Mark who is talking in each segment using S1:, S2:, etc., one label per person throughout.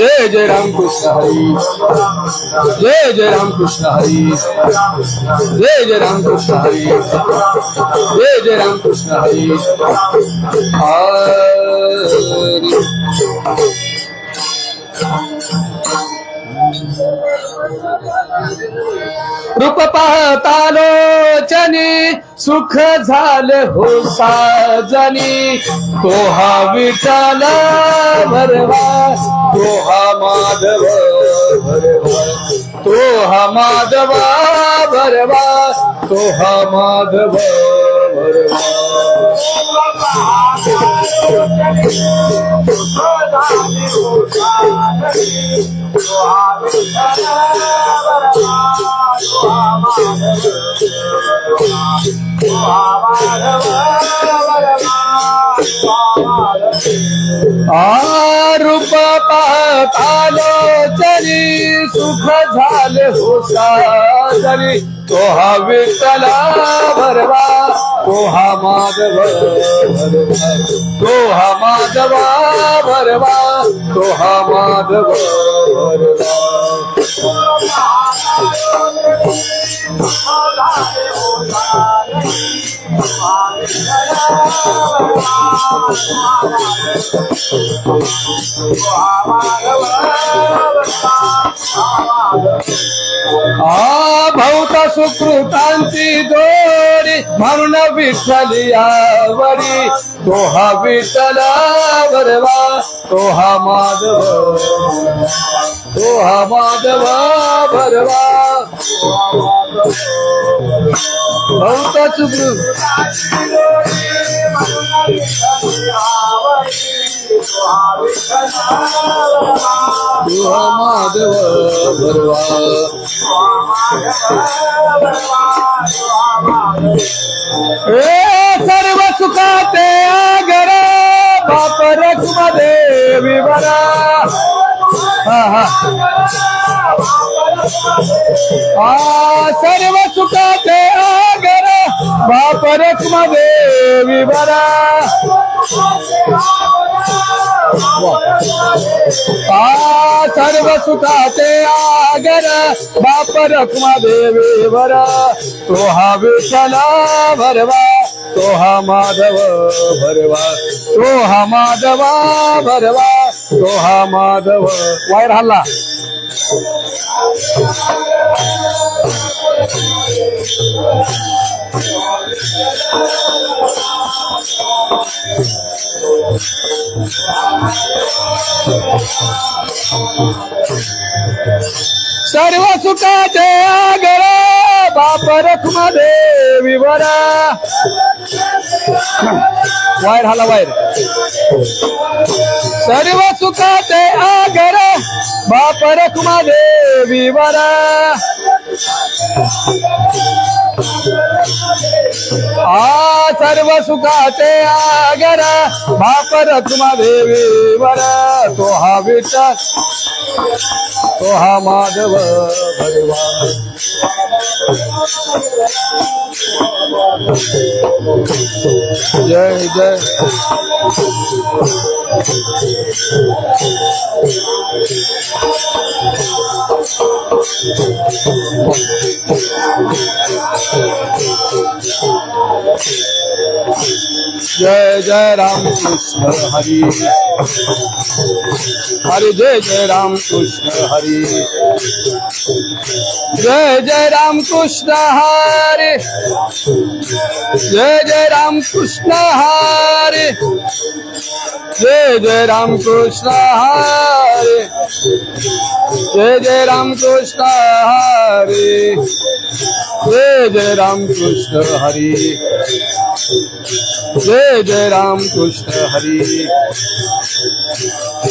S1: जय जय राम कृष्ण हरि, जय जय राम कृष्ण हरि, जय जय राम कृष्ण हरि, जय जय राम कृष्ण हरि। रूप पाहता लोचनी सुख झाले हो साजनी, तो हा विठ्ठल भरवा, तो हा माधव भरवा, तो हा माधव भरवा, तो हा माधव भरवा। रूप पाहता लोचनी सुख झाले हो साजनी, तो हा विठ्ठल भरवा, तो हा माधव भरवा, तो हा माधव भरवा, तो हा माधव भरवा। भौत सुकृतांची दोरी म्हणून विठ्ठली आवरी, तो हा विठ्ठल भरवा, तो हा माधव, तो हा माधव भरवा। भौत सुकृतांची दोरी तो हा माधव भरवा। सर्व सुखाते आगर बाप रखुमादेवी बरा, सर्व सुखाते आगर बाप रखुमादेवी बरा, सर्व सुखाचे आगर बाप रखुमादेवी बरा, तो हा विठ्ठल भरवा, तो हा माधव भरवा, तो हा माधव भरवा, तो हा माधव। वायर हल्ला सर्व सुखाचे आगर बाप रखुमादेवी बरा, वायर हाला वायर। सर्व सुखाचे आगर बाप रखुमादेवी बरा, सर्व सुखाचे आगर बाप रखुमादेवी बरा, तो हा विठ्ठल, तो हा माधव भरवा। जय जय जय जय राम कृष्ण हरि, हरि जय जय राम कृष्ण हरि, जय जय राम कृष्ण हरि, जय जय राम कृष्ण हरि, जय जय राम कृष्ण हरि, जय जय राम कृष्ण हरि, जय जय राम कृष्ण हरि। जय जय राम कृष्ण हरि,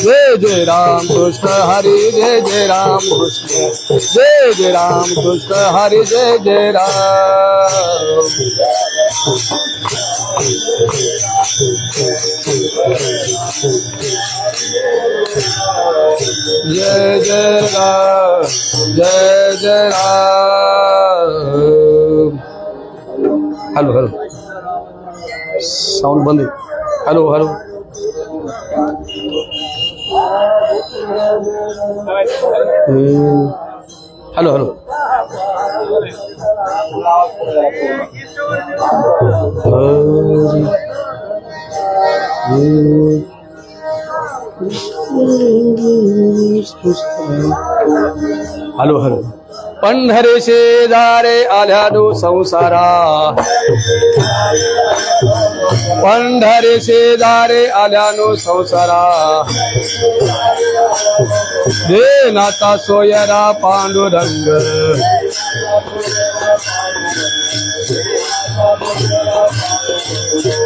S1: जय जय राम कृष्ण हरि, जय जय राम कृष्ण, जय जय राम कृष्ण हरि, जय जय राम। जय जय राम, जय जय राम। हेलो हेलो, साउंड बंद है। Hello hello, hello hello, hello hello. Pandhari शेजारे आल्यानो संसारा, पंढरी शेजारे आल्यानो संसारा, देनाचा सोयरा पांडुरंग,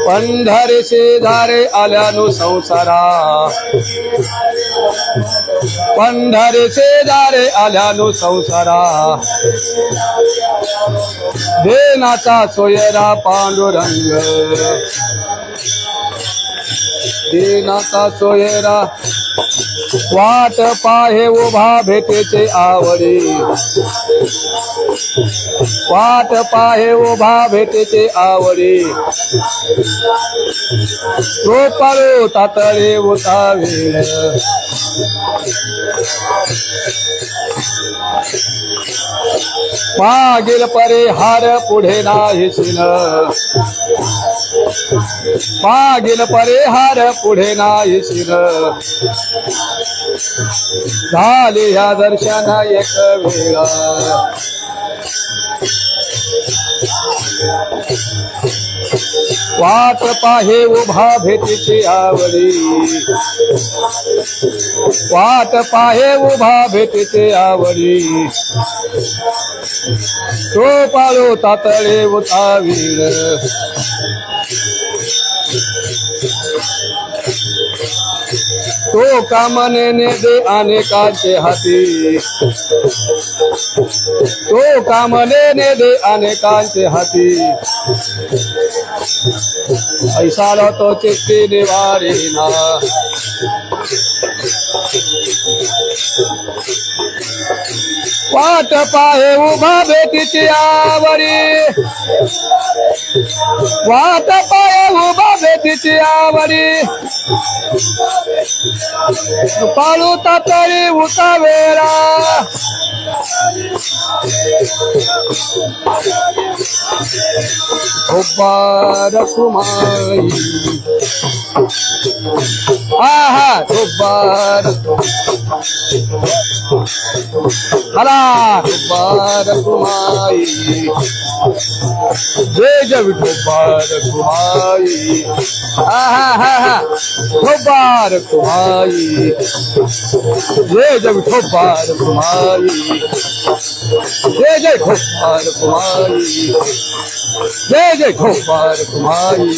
S1: पंढरी शेजारे आल्यानो संसारा, पंढरी शेजारे आल्यानो संसारा, देनाचा सोयरा पांडुरंग, देनाचा सोयरा वाट पाहे उभा भेटेचे आवडी, वाट पाहे उभा भेटेचे आवडी, रोपाळू तातळे होता वेळ, मागील परिहार पुढे नाही शिन, मागील परिहार पुढे नाही शिन, झाले ह्या दर्शन एक वेळा, वाट पाहे उभा भेटीची आवडी, वाट पाहे उभा भेटीची आवडी, तो पाळो तातळे उतावीर, तो कामनेने दे अनेकांचे हाती, तो कामनेने दे अनेकांचे हाती, ऐसा तो चित्ती निवारेना, वाट पाहे उभा भेटीची आवडी, वाट पाहे उभा भेटीची आवडी, पाळू तातळी उतावेरा, गोब्बार कुमाई, आहा गोब्बार, हरा गोब्बार कुमाई, जय जय गोब्बार कुमाई, आहा हा हा गोब्बार कुमाई, जय जय गोब्बार कुमाई, जय जय गोब्बार कुमाई, जय जय गोब्बार कुमाई,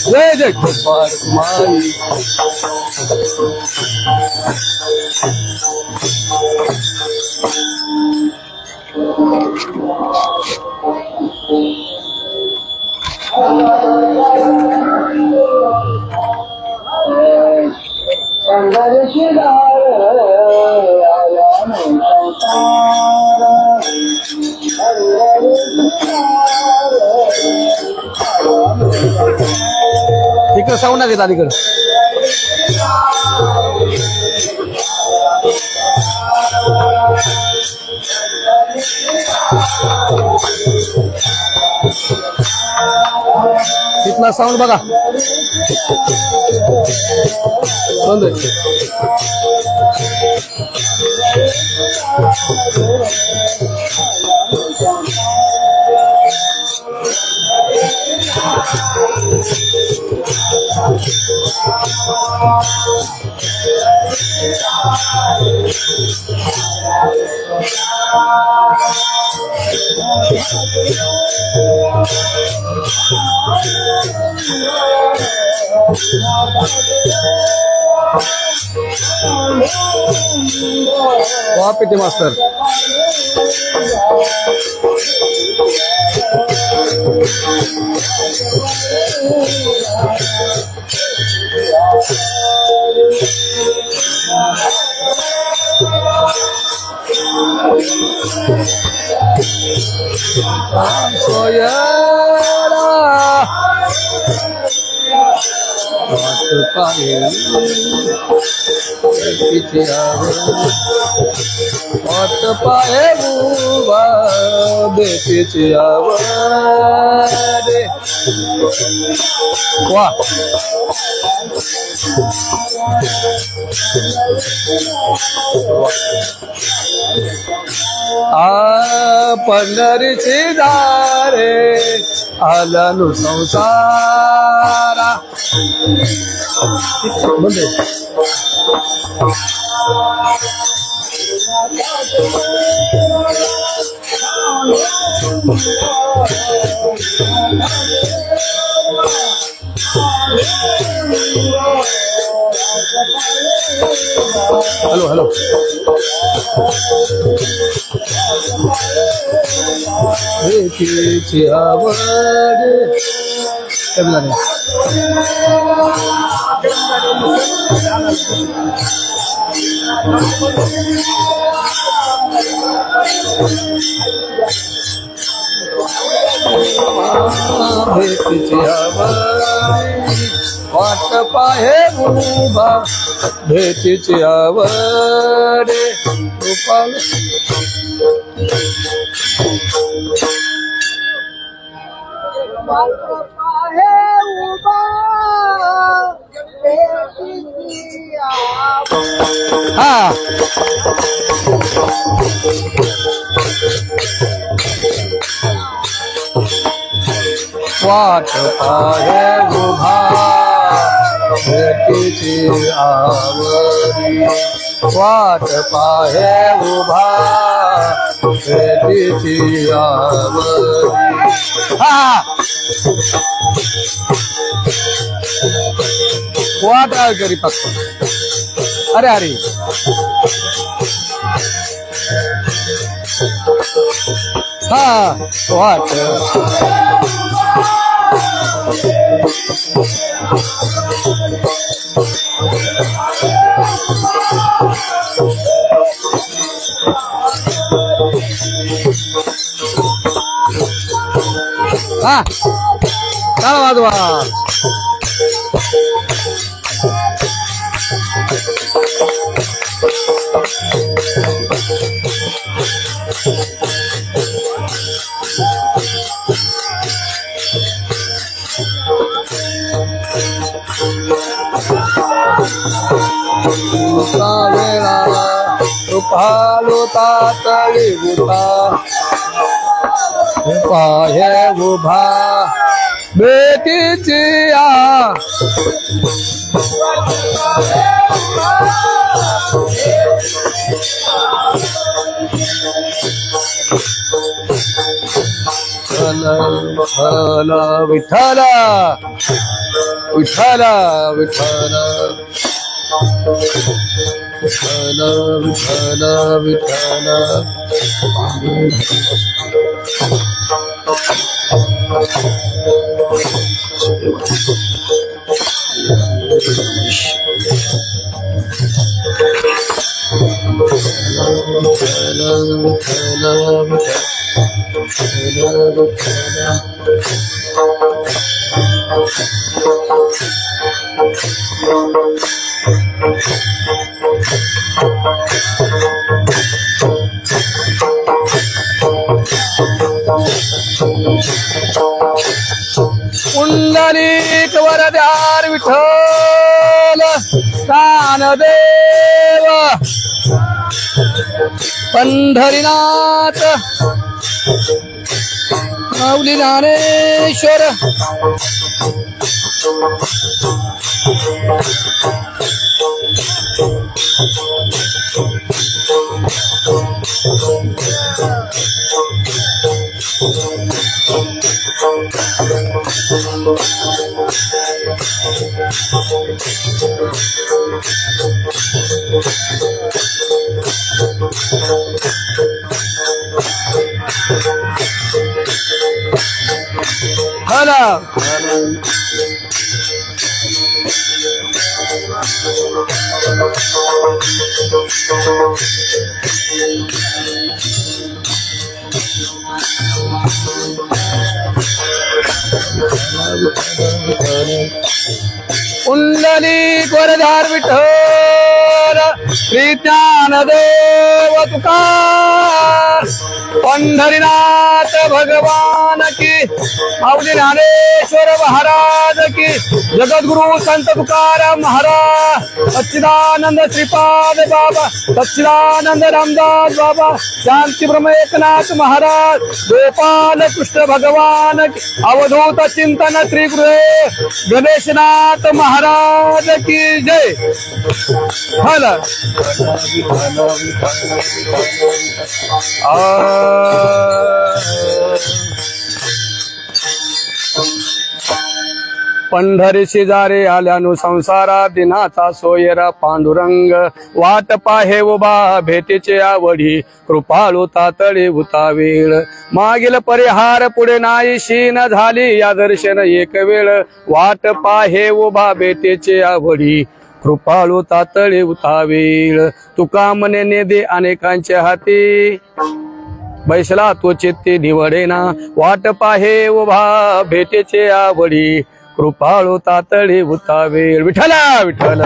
S1: जय जय गोब्बार कुमाई। इकडं साऊंड आहे का तिकडं? तिथला साऊंड बघा बंद आहे. वहाँ पे थे मास्टर। पाए बुवा बेटी आवरे वाह पंढरीची दारे आलानु संसारा बंदे हेलो हेलो वाट पाहे बुवा भेटीची आवरे गोपाल हाँ वाट पाहे बुवा भेटीची आवरी वाट पाहे उभा भेटीची आवरी वाट करी पक्ष अरे अरे हाँ वाट हाँ चलो वादवा वेळा रुपालो तातळी गुता पाहे उभा बेटीची आ विठ्ठल विठ्ठल विठ्ठल विठ्ठल विठ्ठल विठ्ठल पुंडलिक वरदार विठ्ठल स्थानदेव पंढरीनाथ माऊली ज्ञानेश्वर हला कुंडली कोरधार विठ्ठल श्री ज्ञानदेव तुकार पंढरीनाथ भगवान की माऊली ज्ञानेश्वर महाराज की जगद्गुरु संत तुकाराम महाराज सच्चिदानंद श्रीपाद बाबा सच्चिदानंद रामदास बाबा शांति ब्रह्म एकनाथ महाराज गोपाल कृष्ण भगवान की अवधूत चिंतन श्री गुरु गणेशनाथ महाराज की जय। हला पंढरी शेजारी आल्यानु संसारा दिनाचा सोयरा पांडुरंग वाट पाहे उभा भेटीचे आवडी कृपाळू तातडी उतावेळ मागील परिहार पुढे नाहीशी न झाली या दर्शन एक वेळ वाट पाहे उभा भेटीचे आवडी कृपाळू तातडी उतावेळ तुका मने नेदे अनेकांच्या हाती बैसला तो चित्ती निवडेना वाट पाहे उभा भेटीचे आवडी कृपाळू तातडी उतावेळ विठ्ठला विठ्ठल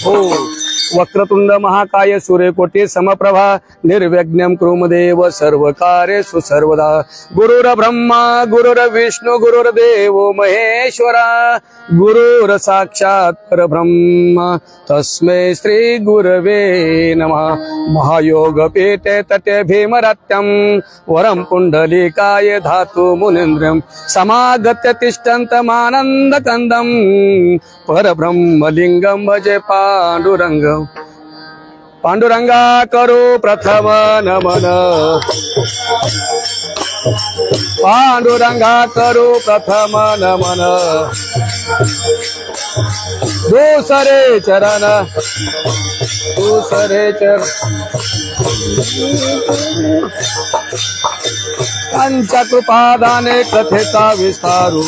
S1: हो वक्रतुंड महाकाय सूर्यकोटी समप्रभा निर्विघ्नं कुरुदेव सर्व कार्येषु सर्वदा गुरुर ब्रह्मा गुरुर विष्णु गुरुर्देव महेश्वरा गुरुर साक्षात परब्रह्म तस्मै श्री गुरवे नमः। महायोग पीठे तटे भीमरत्यं वरं पुंडलीकाय धातु मुनीन्द्रं समागत्य तिष्ठन्तमानंद कंदं परब्रह्मलिंगं भजे पांडुरंगं पांडुरंगा करो प्रथम नमन पांडुरंगा करो प्रथम नमन दूसरे चरण पंचकृपादाने कथेचा विस्तारू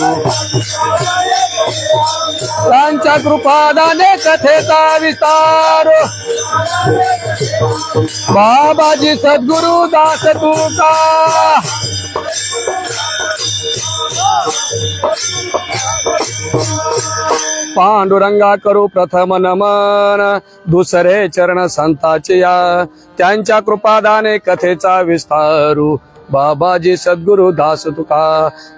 S1: पंचकृपादाने कथेचा विस्तारू बाबाजी सद्गुरु दास तुका पांडुरंगा करू प्रथम नमन दुसरे चरण संताचे या त्यांच्या कृपादाने कथेचा विस्तारू बाबाजी सद्गुरु दास तुका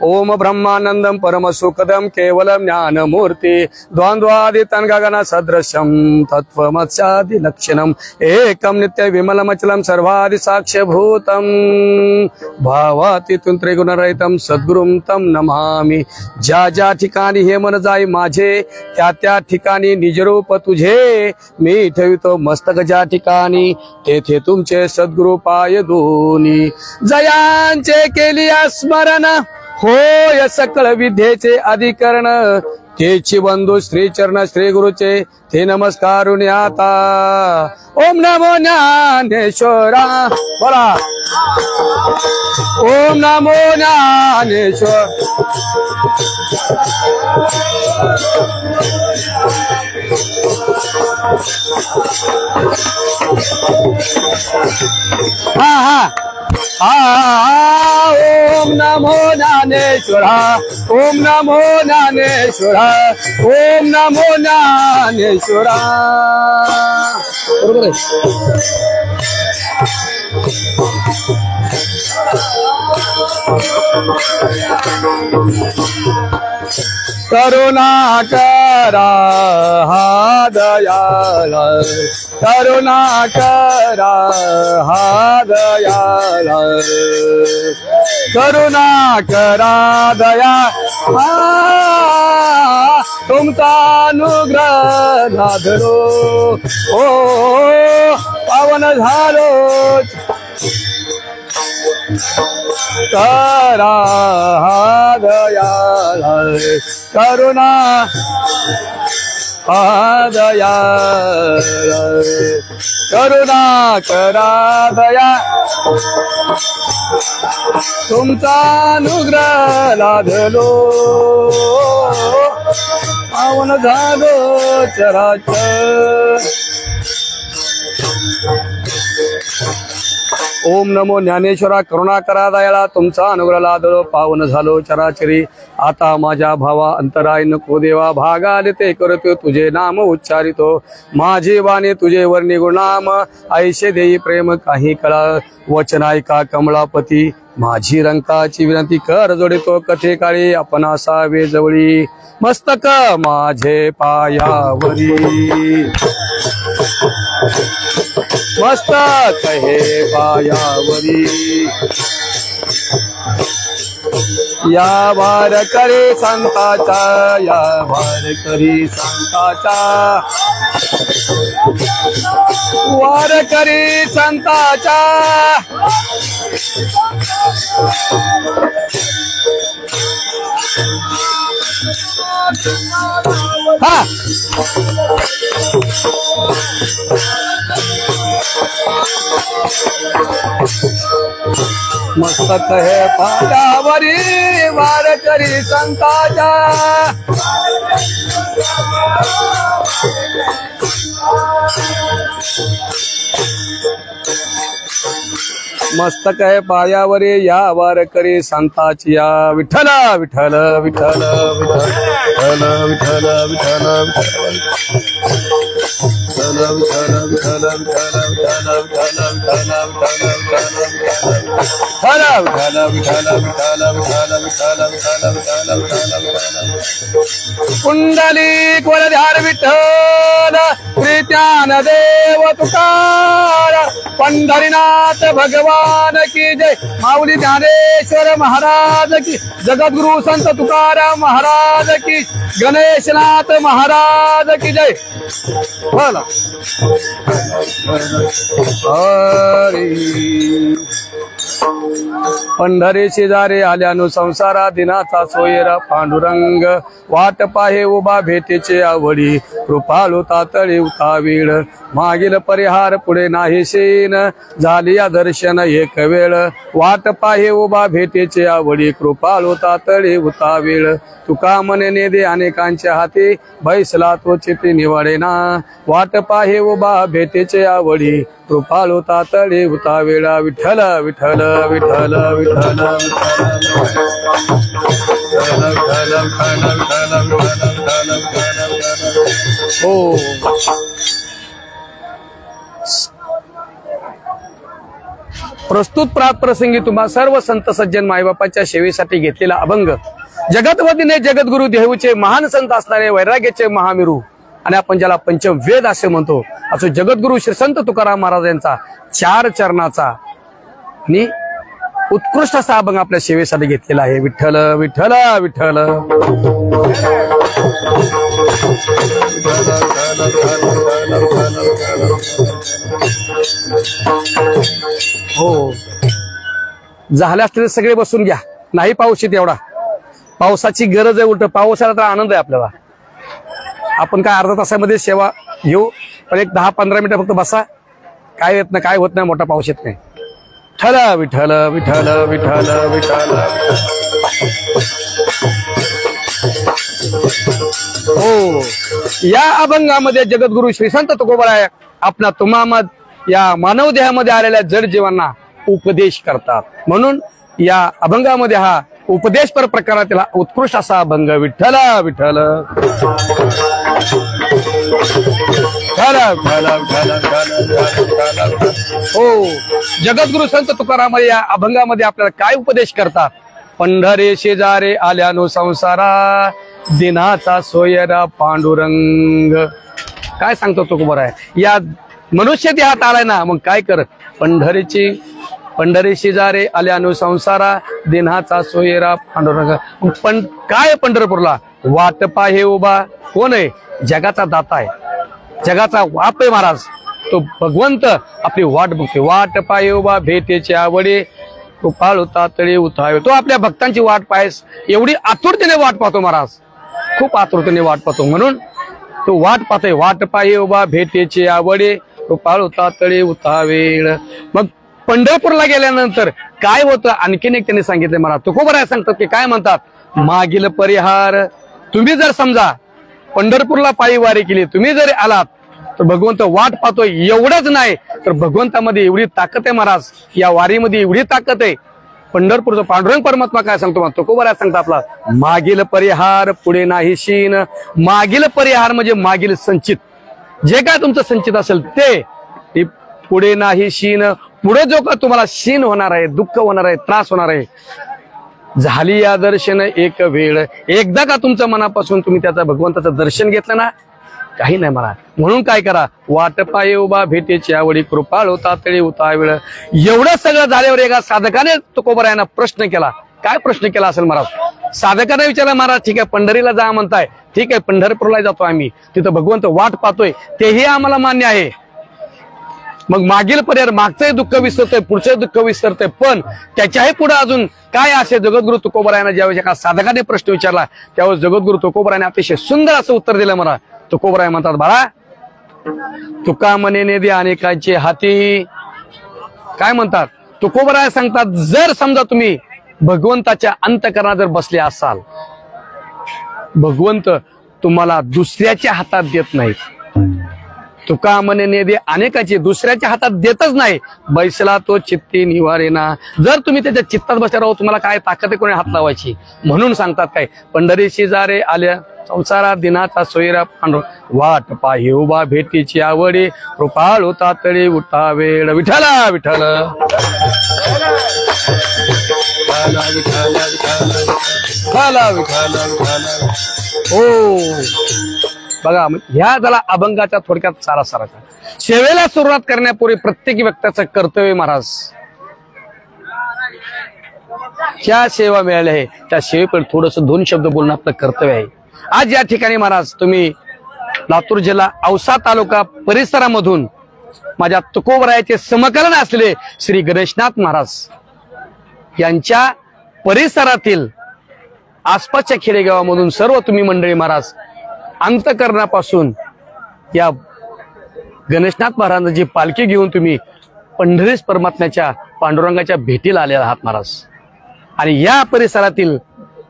S1: ओम ब्रह्मानंदम परम सुखदम केवलम ज्ञान मूर्ति द्वंद्वादि तन्गगन सदृशम तत्वमस्यादि लक्षणम एकम नित्य विमलमचलम सर्वादि साक्ष्यभूतम भावातीतून त्रिगुणरहितम सद्गुरुम तम नमामि। ज्या ज्या ठिकाणी हे मन जाई माझे त्या त्या ठिकाणी निजरूप तुझे मी ठेवितो मस्तक ज्या ठिकाणी तेथे तुमचे सद्गुरु पाय दोनी जयांचे केली स्मरण होय सकळ विद्येचे अधिकरण तेची बंधू श्री चरण श्री गुरुचे ते नमस्कारुनी आता ओम नमो ज्ञानेश्वरा बोला ओम नमो ज्ञानेश्वर हा ओम नमो ज्ञानेश्वरा ओम नमो ज्ञानेश्वरा ओम नमो ज्ञानेश्वरा बरोबर आहे। करुणा करा हा दयाळ, करुणा करा हा दयाळ, करुणा करा दया तुमचा अनुग्रह लादलो ओ पावन झालो करा हा दयाळ, करुणा हा दयाळ, करुणा करा दया तुमचा अनुग्रह लादलो पावन झालो चराचर। ओम नमो ज्ञानेश्वरा करुणा करा दयाळा तुमचा अनुग्रह लादलो पावन झालो चराचरी। आता माझ्या भावा अंतराय नको देवा भागाले ते करतो तुझे नाम उच्चारितो माझी वाणी तुझे वर्णी गुणाम ऐशे देई प्रेम काही कळा वचन ऐका कमळापती माझी रंकाची विनंती कर जोडितो कथे काळी आपण असावे जवळी मस्तक माझे पायावरी मस्तक हे पायावरी या वार करे संताचा या वार करी संताचा वार करी संताचा हा मस्तक है पायावरी वार करी संताचा मस्तक है पायावरी या वार करी संताची या विठ्ठल विठ्ठल विठ्ठल विठ्ठल विठ्ठल विठ्ठल कुंडलिक वरधार विठ्ठल प्रीत्यान देव तुकार पंढरीनाथ भगवान की जय माऊली ज्ञानेश्वर महाराज की जगद्गुरु संत तुकाराम महाराज की गणेशनाथ महाराज की जय। बोला हरी पंढरी शेजारी आल्यानु संसारा दिनाचा सोयरा पांडुरंग वाट पाहे उभा भेटीचे आवडी कृपाळू तातळी उतावीळ मागील परिहार पुढे नाही शेन झाली या दर्शन एक वेळ वाट पाहे उभा भेटीचे आवडी कृपाळू तातळी उतावीळ तुका मने नेदे अनेकांच्या हाती बैसला तो चिती निवडेना वाट पाहे उभा भेटीचे आवडी कृपाळू तातळी उतावीळा विठ्ठल विठ्ठल विठ्ठल विठ्ठल हो प्रस्तुत प्रसंगी तुम्हा सर्व संत सज्जन मायबापाच्या सेवेसाठी घेतलेला अभंग जगतवतीने जगद्गुरु देहूचे महान संत असणारे वैराग्याचे महामेरू आणि आपण ज्याला पंचवेद असे म्हणतो असं जगद्गुरु श्री संत तुकाराम महाराज यांचा 4 चरणाचा आणि उत्कृष्ट असा अभंग आपल्या सेवेसाठी घेतलेला आहे। विठ्ठल विठ्ठल विठ्ठल हो झाल्यास तरी सगळे बसून घ्या नाही पाऊस येत एवढा पावसाची गरज आहे उलट पाऊस आला तर आनंद आहे आपल्याला आपण काय अर्धा तासामध्ये सेवा घेऊ पण एक 10-15 मिनिटं फक्त बसा काय येत नाही काय होत नाही मोठा पाऊस येत नाही। विठ्ठल विठ्ठल विठ्ठल विठ्ठल हो या अभंगामध्ये जगद्गुरु श्री संत तुकोबराय आपला तुमामद या मानव देहामध्ये आलेल्या जड जीवांना उपदेश करतात म्हणून या अभंगामध्ये हा उपदेश पर प्रकारातील उत्कृष्ट असा अभंग विठ्ठल विठ्ठल हो जगद्गुरु संत तुकाराम या अभंगामध्ये आपल्याला काय उपदेश करतात पंढरी शेजारे आल्यानो संसारा दिनाचा सोयरा पांडुरंग. काय सांगतो तुकोबर आहे, या मनुष्य देहात आलाय ना, मग काय कर, पंढरी शेजारे आल्यानो संसारा दिनाचा सोयरा पांडुरंग. पण काय पंढरपूरला वाट पाहे उभा कोण आहे, जगाचा दाता आहे, जगाचा बाप आहे महाराज. तो भगवंत आपली वाट बघते. वाट पाहे उभा भेटेचे आवडे कृपाळू तातडे उतावे. तो आपल्या भक्तांची वाट पाहेस एवढी आतुरतेने वाट पाहतो महाराज, खूप आतुरतेने वाट पाहतो. म्हणून तो वाट पाहतोय. वाट पाहे उभा भेटेचे आवडे कृपाळू तातडे उतावेळ. मग पंढरपूरला गेल्यानंतर काय होतं आणखीन एक त्यांनी सांगितलं महाराज. तुकोबराय सांगतात की काय म्हणतात, मागील परिहार. तुम्ही जर समजा पंढरपूरला पायी वारी केली, तुम्ही जर आलात तर भगवंत वाट पाहतोय. एवढंच नाही तर भगवंतामध्ये एवढी ताकद आहे महाराज, या वारीमध्ये एवढी ताकद आहे. पंढरपूरचा पांडुरंग परमात्मा काय सांगतो, तुकोबराय सांगता आपला मागील परिहार पुढे नाही शीन. मागील परिहार म्हणजे मागील संचित, जे काय तुमचं संचित असेल ते पुढे नाही शीन. पुढे जो का तुम्हाला शीन होणार आहे, दुःख होणार आहे, त्रास होणार आहे, झाली या दर्शन एक वेळ. एकदा का तुमच्या मनापासून तुम्ही त्याचा भगवंताचं दर्शन घेतलं ना, काही नाही मला. म्हणून काय करा, वाट पाये उभा भेटेची आवडी कृपाळ तातडे उतावेळ. एवढं सगळं झाल्यावर एका साधकाने तुकोबरायांना प्रश्न केला. काय प्रश्न केला असेल महाराज, साधकाने विचारला, महाराज ठीक आहे पंढरीला जा म्हणताय, ठीक आहे पंढरपूरला जातो आम्ही, तिथं भगवंत वाट पाहतोय, तेही आम्हाला मान्य आहे. मग मागील पर्याय मागचंही दुःख विसरतोय, पुढचंही दुःख विसरतोय, पण त्याच्याही पुढे अजून काय असे जगद्गुरु तुकोबरायांना ज्यावेळेस एका साधकाने प्रश्न विचारला, त्यावेळेस जगद्गुरु तुकोबरायाने अतिशय सुंदर असं उत्तर दिलं. मला तुकोबराय म्हणतात, बाळा तुका म्हणे नेदे अनेकांचे हाती. काय म्हणतात तुकोबराय सांगतात, जर समजा तुम्ही भगवंताच्या अंतःकरणात जर बसले असाल, भगवंत तुम्हाला दुसऱ्याच्या हातात देत नाही. तुका म्हणे नेदे अनेकाची, दुसऱ्याच्या हातात देतच नाही. बैसला तो चित्ती निवारेना. जर तुम्ही त्याच्या चित्तात बसले राहू, तुम्हाला काय ताकद आहे कोणी हात लावायची. म्हणून सांगतात काय, पंढरी शेजारे आल्या संसारा दिनाचा सोयरा पांडुरंग. वाट पाहे उभा भेटीची आवडी कृपाळू तातडे उठावेळ. विठ्ठला विठ्ठल हो बघा, ह्या झाला अभंगाच्या थोडक्यात सारासाराचा. सेवेला सुरुवात करण्यापूर्वी प्रत्येक व्यक्तीचं कर्तव्य महाराज, ज्या सेवा मिळाल्या आहे त्या सेवेकडे थोडस दोन शब्द बोलणं आपलं कर्तव्य आहे. आज या ठिकाणी महाराज तुम्ही लातूर जिल्हा औसा तालुका परिसरामधून माझ्या तुकोबरायाचे समकालीन असलेले श्री गणेशनाथ महाराज यांच्या परिसरातील आसपासच्या खेडेगावामधून सर्व तुम्ही मंडळी महाराज अंतःकरणापासून या गणेशनाथ महाराजांची पालखी घेऊन तुम्ही पंढरीस परमात्म्याच्या पांडुरंगाच्या भेटीला आलेला आहात महाराज. आणि या परिसरातील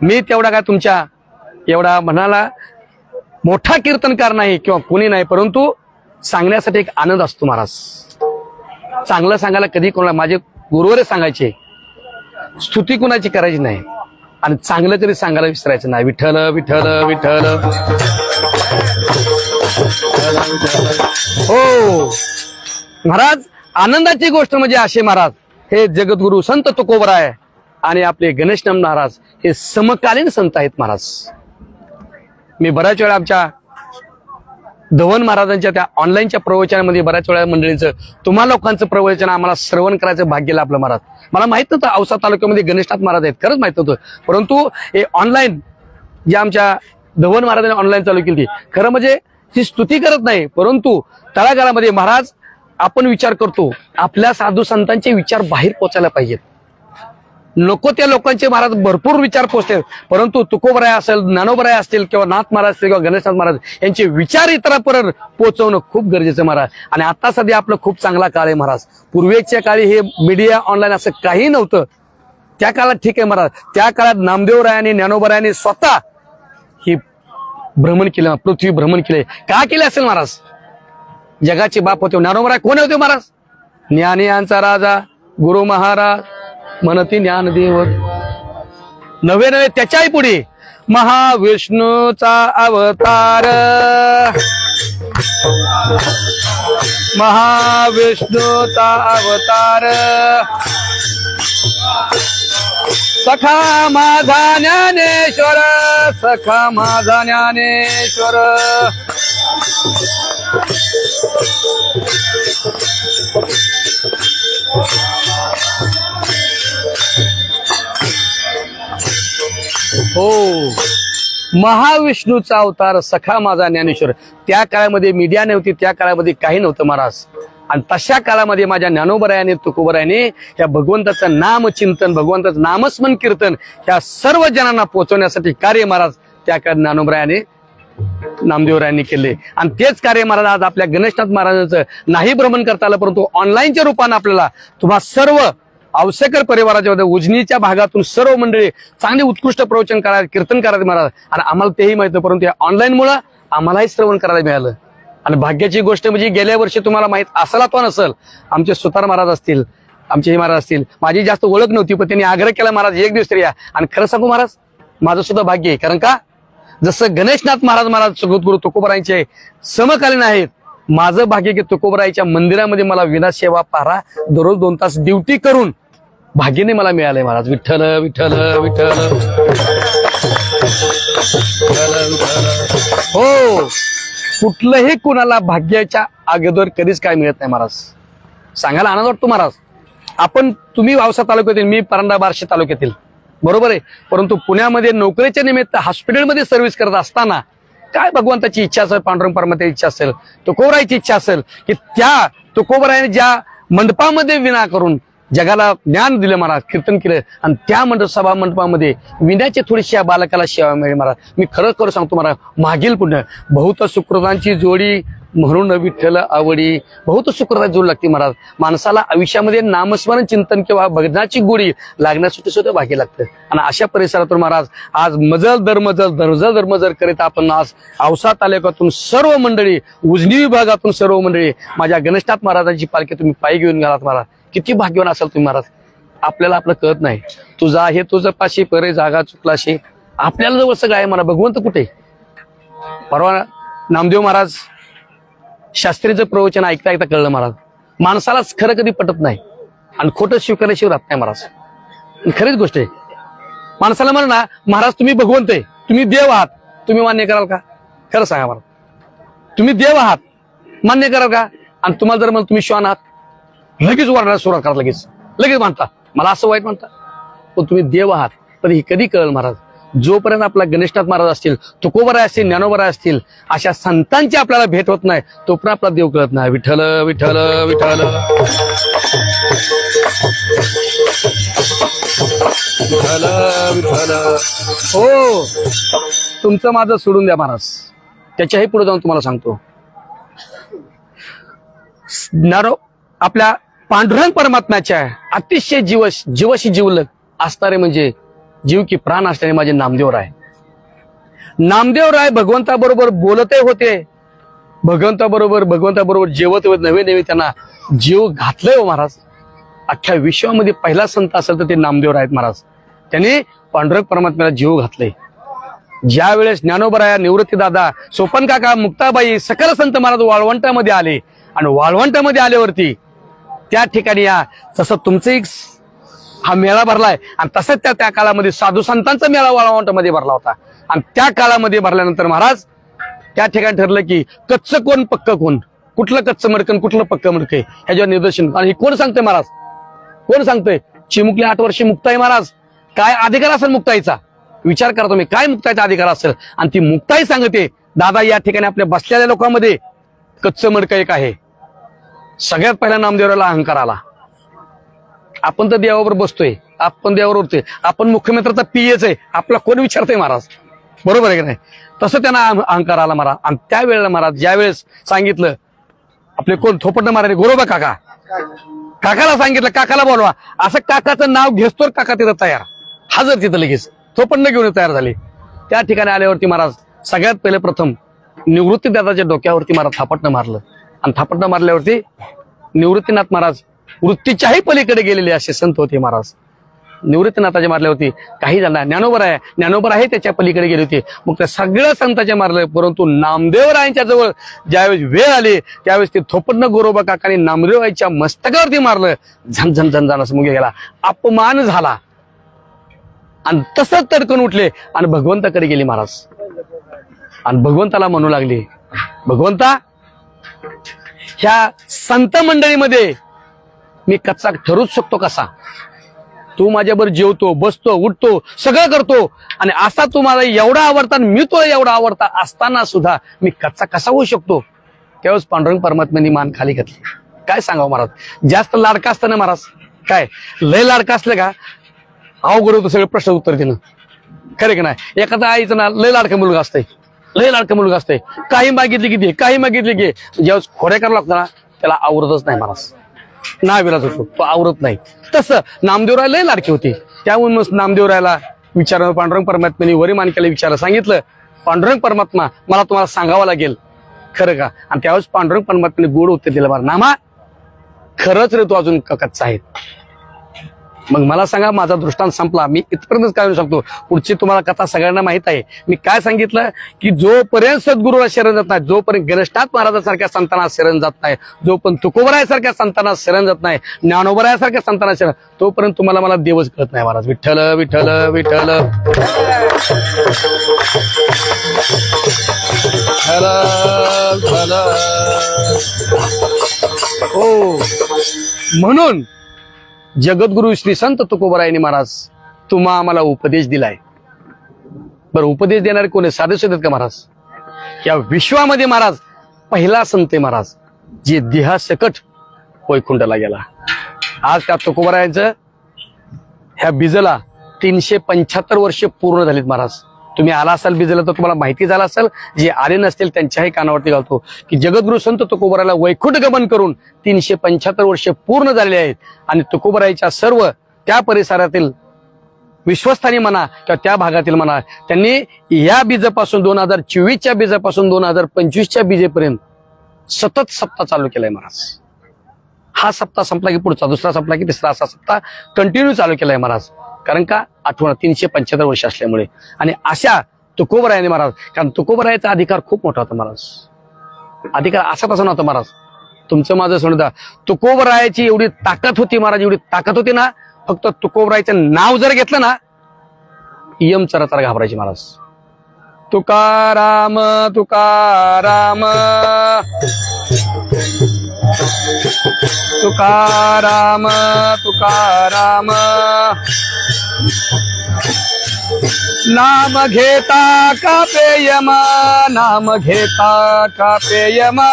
S1: मी तेवढा काय तुमच्या एवढा म्हणाला मोठा कीर्तनकार नाही किंवा कोणी नाही, परंतु सांगण्यासाठी एक आनंद असतो महाराज. चांगलं सांगायला कधी कोणाला माझे गुरुवरे सांगायचे, स्तुती कुणाची करायची नाही, आणि चांगलं कधी सांगायला विसरायचं नाही. विठ्ठल विठ्ठल विठ्ठल हो महाराज. आनंदाची गोष्ट म्हणजे असे महाराज, हे जगद्गुरु संत तुकोबराय आणि आपले गणेशनाथ महाराज हे समकालीन संत आहेत महाराज. मी बऱ्याच वेळा आमच्या धवन महाराजांच्या त्या ऑनलाईनच्या प्रवचनामध्ये बऱ्याच वेळा मंडळींचं तुम्हा लोकांचं प्रवचन आम्हाला श्रवण करायचं भाग्य लाभलं महाराज. मला माहित नव्हतं औसा तालुक्यामध्ये गणेशनाथ महाराज आहेत, खरंच माहित नव्हतं. परंतु हे ऑनलाईन जे आमच्या धवन महाराजांनी ऑनलाईन चालू केली, खरं म्हणजे ही स्तुती करत नाही, परंतु तळागाळामध्ये महाराज आपण विचार करतो, आपल्या साधू संतांचे विचार बाहेर पोहोचायला पाहिजेत. नको त्या लोकांचे महाराज भरपूर विचार पोहोचले, परंतु तुकोबराय असेल, ज्ञानोबराय असतील किंवा नाथ महाराज असतील किंवा गणेशनाथ महाराज यांचे विचार इतरांपर्यंत पोहोचवणं खूप गरजेचं महाराज. आणि आता सध्या आपलं खूप चांगला काळ आहे महाराज. पूर्वीच्या काळी हे मीडिया ऑनलाईन असं काही नव्हतं. त्या काळात ठीक आहे महाराज, त्या काळात नामदेवरायांनी ज्ञानोबरायांनी स्वतः ही भ्रमण केलं, पृथ्वी भ्रमण केले. का केले असेल महाराज? जगाचे बाप होते. ज्ञानोबराय कोण होते महाराज? ज्ञानियांचा राजा गुरु महाराज म्हणती ज्ञानदेव. नवे नवे त्याच्याही पुढे महाविष्णूचा अवतार, महाविष्णूचा अवतार सखा माझा ज्ञानेश्वर, सखा माझा ज्ञानेश्वर. हो, महाविष्णूचा अवतार सखा माझा ज्ञानेश्वर. त्या काळामध्ये मीडिया नव्हती, त्या काळामध्ये काही नव्हतं महाराज. आणि तशा काळामध्ये माझ्या ज्ञानोबरायाने तुकोबरायाने या भगवंताचं नामचिंतन, भगवंताचं नामस्मरण कीर्तन ह्या सर्व जणांना पोहोचवण्यासाठी कार्य महाराज त्या काळात ज्ञानोबरायाने नामदेवरायांनी केले. आणि तेच कार्य महाराज आज आपल्या गणेशनाथ महाराजांचं नाही भ्रमण करता आलं, परंतु ऑनलाईनच्या रूपाने आपल्याला तुम्हा सर्व औसेकर परिवाराच्या उजनीच्या भागातून सर्व मंडळी चांगली उत्कृष्ट प्रवचन करायला, कीर्तन करायला महाराज. आणि आम्हाला तेही माहित, परंतु या ऑनलाईन मुळे आम्हालाही श्रवण करायला मिळालं. आणि भाग्याची गोष्ट म्हणजे गेल्या वर्षी तुम्हाला माहित असाल अथवा नसल, आमचे सुतार महाराज असतील, आमचे हे महाराज असतील, माझी जास्त ओळख नव्हती, पण त्यांनी आग्रह केला महाराज एक दिवस तरी या. आणि खरं सांगू महाराज, माझं सुद्धा भाग्य आहे. कारण का, जसं गणेशनाथ महाराज सद्गुरू तुकोबरायांचे समकालीन आहेत, माझं भाग्य की तुकोबरायांच्या मंदिरामध्ये मला विना सेवा पारा दररोज 2 तास ड्युटी करून भाग्याने मला मिळालंय महाराज. विठ्ठल विठ्ठल विठ्ठल. हो, कुठलंही कुणाला भाग्याच्या अगोदर कधीच काय मिळत नाही महाराज. सांगायला आनंद वाटतो महाराज. तुम्ही औसा तालुक्यातील, मी परांडा बार्शी तालुक्यातील, बरोबर आहे, परंतु पुण्यामध्ये नोकरीच्या निमित्त हॉस्पिटलमध्ये सर्व्हिस करत असताना काय भगवंताची इच्छा असेल, पांडुरंग परमात्म्याची इच्छा असेल, तुकोबरायाची इच्छा असेल की त्या तुकोबरायाने ज्या मंडपामध्ये विना करून जगाला ज्ञान दिलं महाराज, कीर्तन केलं, आणि त्या सभा मंडपामध्ये विण्याची थोडीशी या बालकाला सेवा मिळेल महाराज. मी खरं खरं सांगतो महाराज, मागील पुण्य बहुत सुकृतांची जोडी म्हणून विठ्ठल आवडी. बहुत सुकृताची जोड लागते महाराज. माणसाला आयुष्यामध्ये नामस्मरण चिंतन किंवा भजनाची गोडी लागण्यासाठी सुद्धा भाग्य लागतं. आणि अशा परिसरातून महाराज आज मजल दरमजल करीत आपण आज औसा तालुक्यातून सर्व मंडळी, उजनी विभागातून सर्व मंडळी माझ्या गणेशनाथ महाराजांची पालखी तुम्ही पायी घेऊन गेलात महाराज. किती भाग्यवान असाल तुम्ही महाराज. आपल्याला आपलं कळत नाही, तुझा हे तुझं पाशी परे जागा चुकलाशी. आपल्याला जवळ सगळं आहे मला, भगवंत कुठे. परवा नामदेव महाराज शास्त्रीचं प्रवचन ऐकता ऐकता कळलं महाराज, माणसालाच खरं कधी पटत नाही आणि खोटं स्वीकारल्याशिवाय राहत नाही महाराज. खरीच गोष्ट आहे. माणसाला म्हणा ना, महाराज तुम्ही भगवंत आहे, तुम्ही देव आहात, तुम्ही मान्य कराल का? खरं सांगा महाराज, तुम्ही देव आहात मान्य कराल का? आणि तुम्हाला जर मला तुम्ही श्वान आहात, लगेच वरडायला सुरुवात करा, लगेच मानता, मला असं वाईट म्हणता. पण तुम्ही देव आहात. पण हे कधी कळलं महाराज, जोपर्यंत आपला गणेशनाथ महाराज असतील, तुकोबराय असतील, ज्ञानोबराय असतील, अशा संतांची आपल्याला भेट होत नाही, तोपर्यंत आपला देव कळत नाही. विठ्ठल विठ्ठल विठ्ठल विठ्ठल विठ्ठल. हो, तुमचं माझं सोडून द्या महाराज, त्याच्याही पुढे जाऊन तुम्हाला सांगतो. आपल्या पांडुरंग परमात्म्याच्या अतिशय जीवाशी जीवलग असणारे म्हणजे जीव की प्राण असणारे माझे नामदेवराय. नामदेवराय भगवंताबरोबर बोलतही होते, भगवंताबरोबर जेवत नवे त्यांना जीव घातलंय हो महाराज. अख्ख्या विश्वामध्ये पहिला संत असेल तर ते नामदेवराय आहेत महाराज. त्यांनी पांडुरंग परमात्म्याला जीव घातले. ज्या वेळेस ज्ञानोबराया, निवृत्ती दादा, सोपन काका, मुक्ताबाई, सकल संत महाराज वाळवंटामध्ये आले, आणि वाळवंटामध्ये आल्यावरती त्या ठिकाणी जसं तुमचं एक हा मेळा भरलाय, आणि तसंच त्या काळामध्ये साधू संतांचा मेळा वाळवंटामध्ये भरला होता. आणि त्या काळामध्ये भरल्यानंतर महाराज त्या ठिकाणी ठरलं की कच्च कोण पक्क कोण, कुठलं कच्च मडकन कुठलं पक्क मडक आहे ह्याच्यावर निदर्शन. आणि हे कोण सांगतंय महाराज, कोण सांगतोय? चिमुकली 8 वर्षे मुक्ताई महाराज. काय अधिकार असेल मुक्ताईचा? विचार करा तुम्ही, काय मुक्ताईचा अधिकार असेल? आणि ती मुक्ताई सांगते, दादा या ठिकाणी आपल्या बसलेल्या लोकांमध्ये कच्च मडकं एक आहे. सगळ्यात पहिला नामदेवराला अहंकार आला. आपण तर देवावर बसतोय, आपण देवावर उठतोय, आपण मुख्यमंत्र्याचा पीएच आहे, आपला कोण विचारतोय महाराज, बरोबर आहे की नाही? तसं त्यांना अहंकार आला महाराज. आणि त्यावेळेला महाराज ज्यावेळेस सांगितलं, आपले कोण थोपटणं महाराज गोरोबा काका, काकाला सांगितलं काकाला बोलवा, असं काकाचं नाव घेतोर काका तिथं तयार हजर, तिथं लगेच थोपटणं घेऊन तयार झाले. त्या ठिकाणी आल्यावरती महाराज सगळ्यात पहिले प्रथम निवृत्ती दादाच्या डोक्यावरती महाराज थापटणं मारलं. आणि थापटणं मारल्यावरती निवृत्तीनाथ महाराज वृत्तीच्याही पलीकडे गेलेले असे संत होते महाराज. निवृत्तीनाथाच्या मारल्यावरती काही झाला, ज्ञानोबर आहे त्याच्या पलीकडे गेले होते. मग त्या सगळ्या संतांच्या मारलं, परंतु नामदेवरायांच्या जवळ ज्यावेळेस वेळ आली त्यावेळेस ते थोपटणं गोरोबा काकाने नामदेवरायांच्या मस्तकावरती मारलं. झन झन झन झन असं मुगे गेला, अपमान झाला. आणि तसंच तडकून उठले आणि भगवंताकडे गेले महाराज. आणि भगवंताला म्हणू लागले, भगवंता ह्या संत मंडळीमध्ये मी कच्चा ठरूच शकतो कसा? तू माझ्याबरोबर जेवतो, बसतो, उठतो, सगळं करतो आणि असा तू मला एवढा आवडता आणि मी तुला एवढा आवडता असताना सुद्धा मी कच्चा कसा होऊ शकतो? त्यावेळेस पांडुरंग परमात्म्यांनी मान खाली घातली. काय सांगावं महाराज, जास्त लाडका असतं ना महाराज, काय लय लाडका असलं का अवघड होतं सगळे प्रश्न उत्तर देणं. खरे की नाही? एखादा आईचं ना लय लाडका मुलगा असतंय, लय लाडका मुलगा असतंय, काही मागितले की दे, काही मागितले की. ज्यावेळेस खोड्या करावं लागतं ना त्याला आवडतच नाही महाराज, नाविलाज होतो, तो आवरत नाही. तसं नामदेवराय लय लाडके होते. त्यामुळे मग नामदेवरायला विचारलं, पांडुरंग परमात्म्याने वरी मानकेला विचारलं, सांगितलं पांडुरंग परमात्मा मला तुम्हाला सांगावं लागेल खरं का? आणि त्यावेळेस पांडुरंग परमात्म्याने गोड उत्तर दिलं, बरं नामा खरंच रे तू अजून कच्चा आहे. मग मला सांगा, माझा दृष्टांत संपला, मी इथपर्यंतच काय सांगतो. पुढची तुम्हाला कथा सगळ्यांना माहित आहे. मी काय सांगितलं की जोपर्यंत सद्गुरूला शरण जात नाही, जोपर्यंत गणेशनाथ महाराजासारख्या संतांना शरण जात नाही, जोपर्यंत तुकोबरायासारख्या संतांना शरण जात नाही, ज्ञानोबरायासारख्या संतांना शरण, तोपर्यंत तुम्हाला मला देवच कळत नाही महाराज. विठ्ठल विठ्ठल विठ्ठल हो. म्हणून जगद्गुरु श्री संत तुकोबरायांनी महाराज तुम्हा आम्हाला उपदेश दिलाय. बरं, उपदेश देणारे कोणी साधे सुद्धा का महाराज? या विश्वामध्ये महाराज पहिला संत आहे महाराज, जे देहासकट वैकुंठाला गेला. आज त्या तुकोबरायांचं ह्या बीजला 375 वर्ष पूर्ण झालीत महाराज. तुम्ही आला असाल बीजला तर तुम्हाला माहिती झालं असेल, जे आले नसतील त्यांच्याही कानावरती घालतो की जगद्गुरु संत तुकोबरायाला वैकुंठ गमन करून 375 वर्ष पूर्ण झालेले आहेत. आणि तुकोबरायाच्या सर्व त्या परिसरातील विश्वस्थानी म्हणा किंवा त्या भागातील म्हणा, त्यांनी या बीजापासून 2024च्या बीजापासून 2025च्या बीजेपर्यंत सतत सप्ताह चालू केलाय महाराज. हा सप्ताह संपला की पुढचा, दुसरा संपला की तिसरा, असा सप्ताह कंटिन्यू चालू केलाय महाराज. कारण का? आठवण 375 वर्ष असल्यामुळे. आणि अशा तुकोबरायाने महाराज, कारण तुकोबरायाचा अधिकार खूप मोठा होता महाराज. अधिकार असा तसा नव्हता महाराज. तुमचं माझं समजा, तुकोबरायाची एवढी ताकद होती महाराज, एवढी ताकद होती ना, फक्त तुकोबरायाचं नाव जर घेतलं ना यम चराचर घाबरायचे महाराज. तुकाराम तुकाराम तुकाराम तुकाराम नाम घेता कापे यमा, नाम घेता कापे यमा.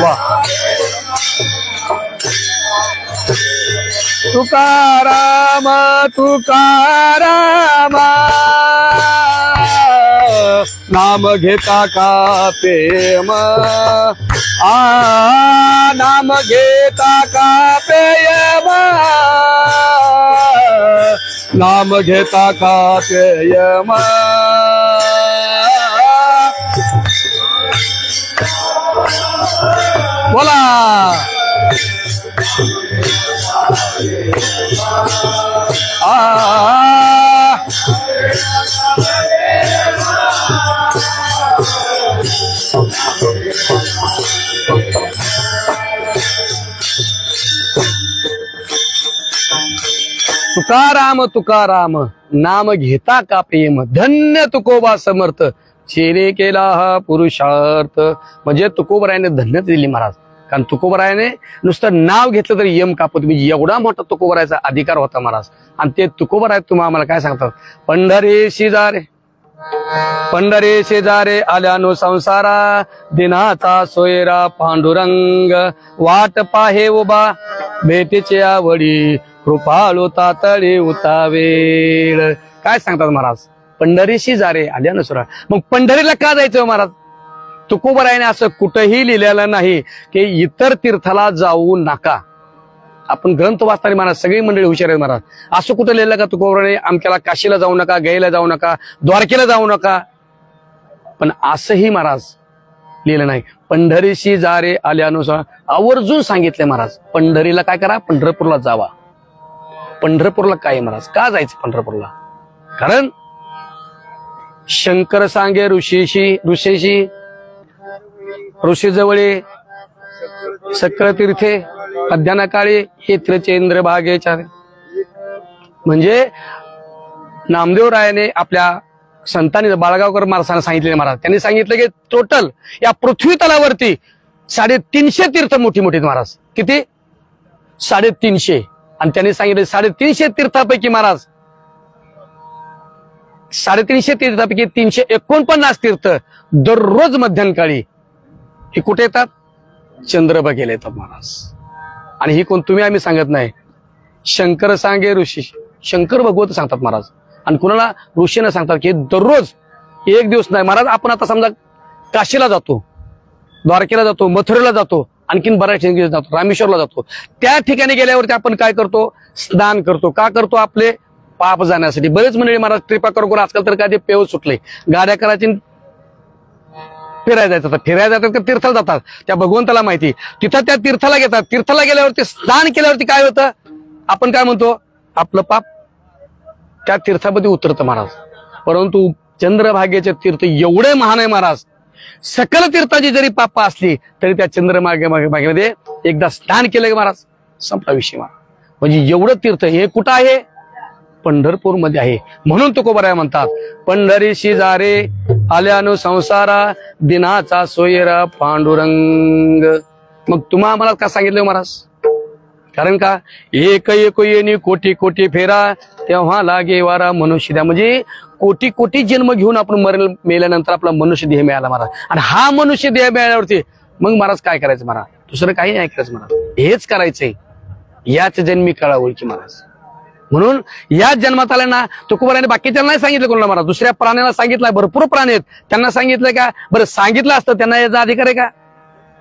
S1: वाह. तुकाराम तुकाराम नाम घेता कापे यमा, नाम घेता कापे यमा, नाम घेता कापे यमा. बोला तुकाराम तुकाराम नाम घेता कापेम, धन्य तुकोबा समर्थ, चेरे केला हा पुरुषार्थ. म्हणजे तुकोबरायाने धन्यता दिली महाराज. कारण तुकोबरायाने नुसतं नाव घेतलं तरी यम कापत, म्हणजे एवढा मोठा तुकोबरायाचा अधिकार होता महाराज. आणि ते तुकोबराय तुम्हाला आम्हाला काय सांगतात, पंढरी शेजारे पंढरी शेजारे आल्यानो संसारा, दिनाचा सोयरा पांडुरंग, वाट पाहे उभा भेटीचे आवडी, कृपाळू तातडी उतावेळ. काय सांगतात महाराज, पंढरीशी जारे आल्यानो सुरा. मग पंढरीला का जायचं महाराज? तुकोबरायाने असं कुठेही लिहिलेलं नाही की इतर तीर्थाला जाऊ नका. आपण ग्रंथ वाचताना महाराज सगळी मंडळी हुशार आहेत महाराज. असं कुठं लिहिलं का तुकोबरायाने आमच्याला काशीला जाऊ नका, गयेला जाऊ नका, द्वारकेला जाऊ नका? पण असंही महाराज लिहिलं नाही. पंढरीशी जारे आल्यानुसार आवर्जून सांगितले महाराज, पंढरीला काय करा, पंढरपूरला जावा. पंढरपूरला काय महाराज, का जायचं पंढरपूरला? कारण शंकर सांगे ऋषीशी, ऋषीजवळे सकळ तीर्थे अध्याना काळी येत्र चंद्रभागेच्या, म्हणजे नामदेव रायाने आपल्या संतांनी बाळगावकर महाराजांना सांगितले, महाराज त्यांनी सांगितलं की टोटल या पृथ्वी तलावरती 350 तीर्थ मोठी मोठी महाराज, किती 350, आणि त्यांनी सांगितले 350 तीर्थापैकी महाराज 350 तीर्थापैकी 349 तीर्थ दररोज मध्यान्हकाळी हे कुठे येतात, चंद्रभागेला येतात महाराज. आणि ही कोण तुम्ही आम्ही सांगत नाही, शंकर सांगे ऋषी, शंकर भगवत सांगतात महाराज. आणि कुणाला ऋषीने सांगतात की दररोज एक दिवस नाही महाराज. आपण आता समजा काशीला जातो, द्वारकेला जातो, मथुरेला जातो, आणखीन बऱ्याच ठिकाणी जातो, रामेश्वरला जातो. त्या ठिकाणी गेल्यावरती आपण काय करतो, स्नान करतो. का करतो, आपले पाप जाण्यासाठी. बरेच मंडळी महाराज कृपा करून आजकाल तर काय ते पेव सुटले, गाड्या करायची फिरायला जातात, फिरायला जातात का तीर्थाला जातात, त्या भगवंताला माहिती. तिथं त्या तीर्थाला घेतात, तीर्थाला गेल्यावरती स्नान केल्यावरती काय होतं, आपण काय म्हणतो, आपलं पाप त्या तीर्थामध्ये उतरतं महाराज. परंतु चंद्रभागेचे तीर्थ एवढे महान आहे महाराज, सकल तीर्थाची जरी पाप असली तरी त्या चंद्रभागेमध्ये एकदा स्नान केलं की महाराज संपला विषय महाराज. म्हणजे एवढं तीर्थ हे कुठं आहे, पंढरपूर मध्ये आहे. म्हणून तुकोबराय म्हणतात, पंढरीशी जारे आल्यानु संसारा दिनाचा सोयरा पांडुरंग. मग तुम्हा आम्हाला का सांगितलं महाराज, कारण का एक एक येणी कोटी कोटी फेरा तेव्हा लागे वारा मनुष्य द्या. म्हणजे कोटी कोटी जन्म घेऊन आपण मेल्यानंतर आपला मनुष्य देह मिळाला महाराज. आणि हा मनुष्य देह मिळाल्यावरती मग महाराज काय करायचं महाराज, दुसरं काही नाही करायचं महाराज, हेच करायचंय, याच जन्मी कळा ओळखी महाराज. म्हणून याच जन्मात आल्या ना, तुकोबाराने बाकीच्यांना नाही सांगितलं कोणाला महाराज, दुसऱ्या प्राण्याला सांगितलं, भरपूर प्राणी आहेत त्यांना सांगितलं का, बरं सांगितलं असतं त्यांना याचा अधिकार आहे का.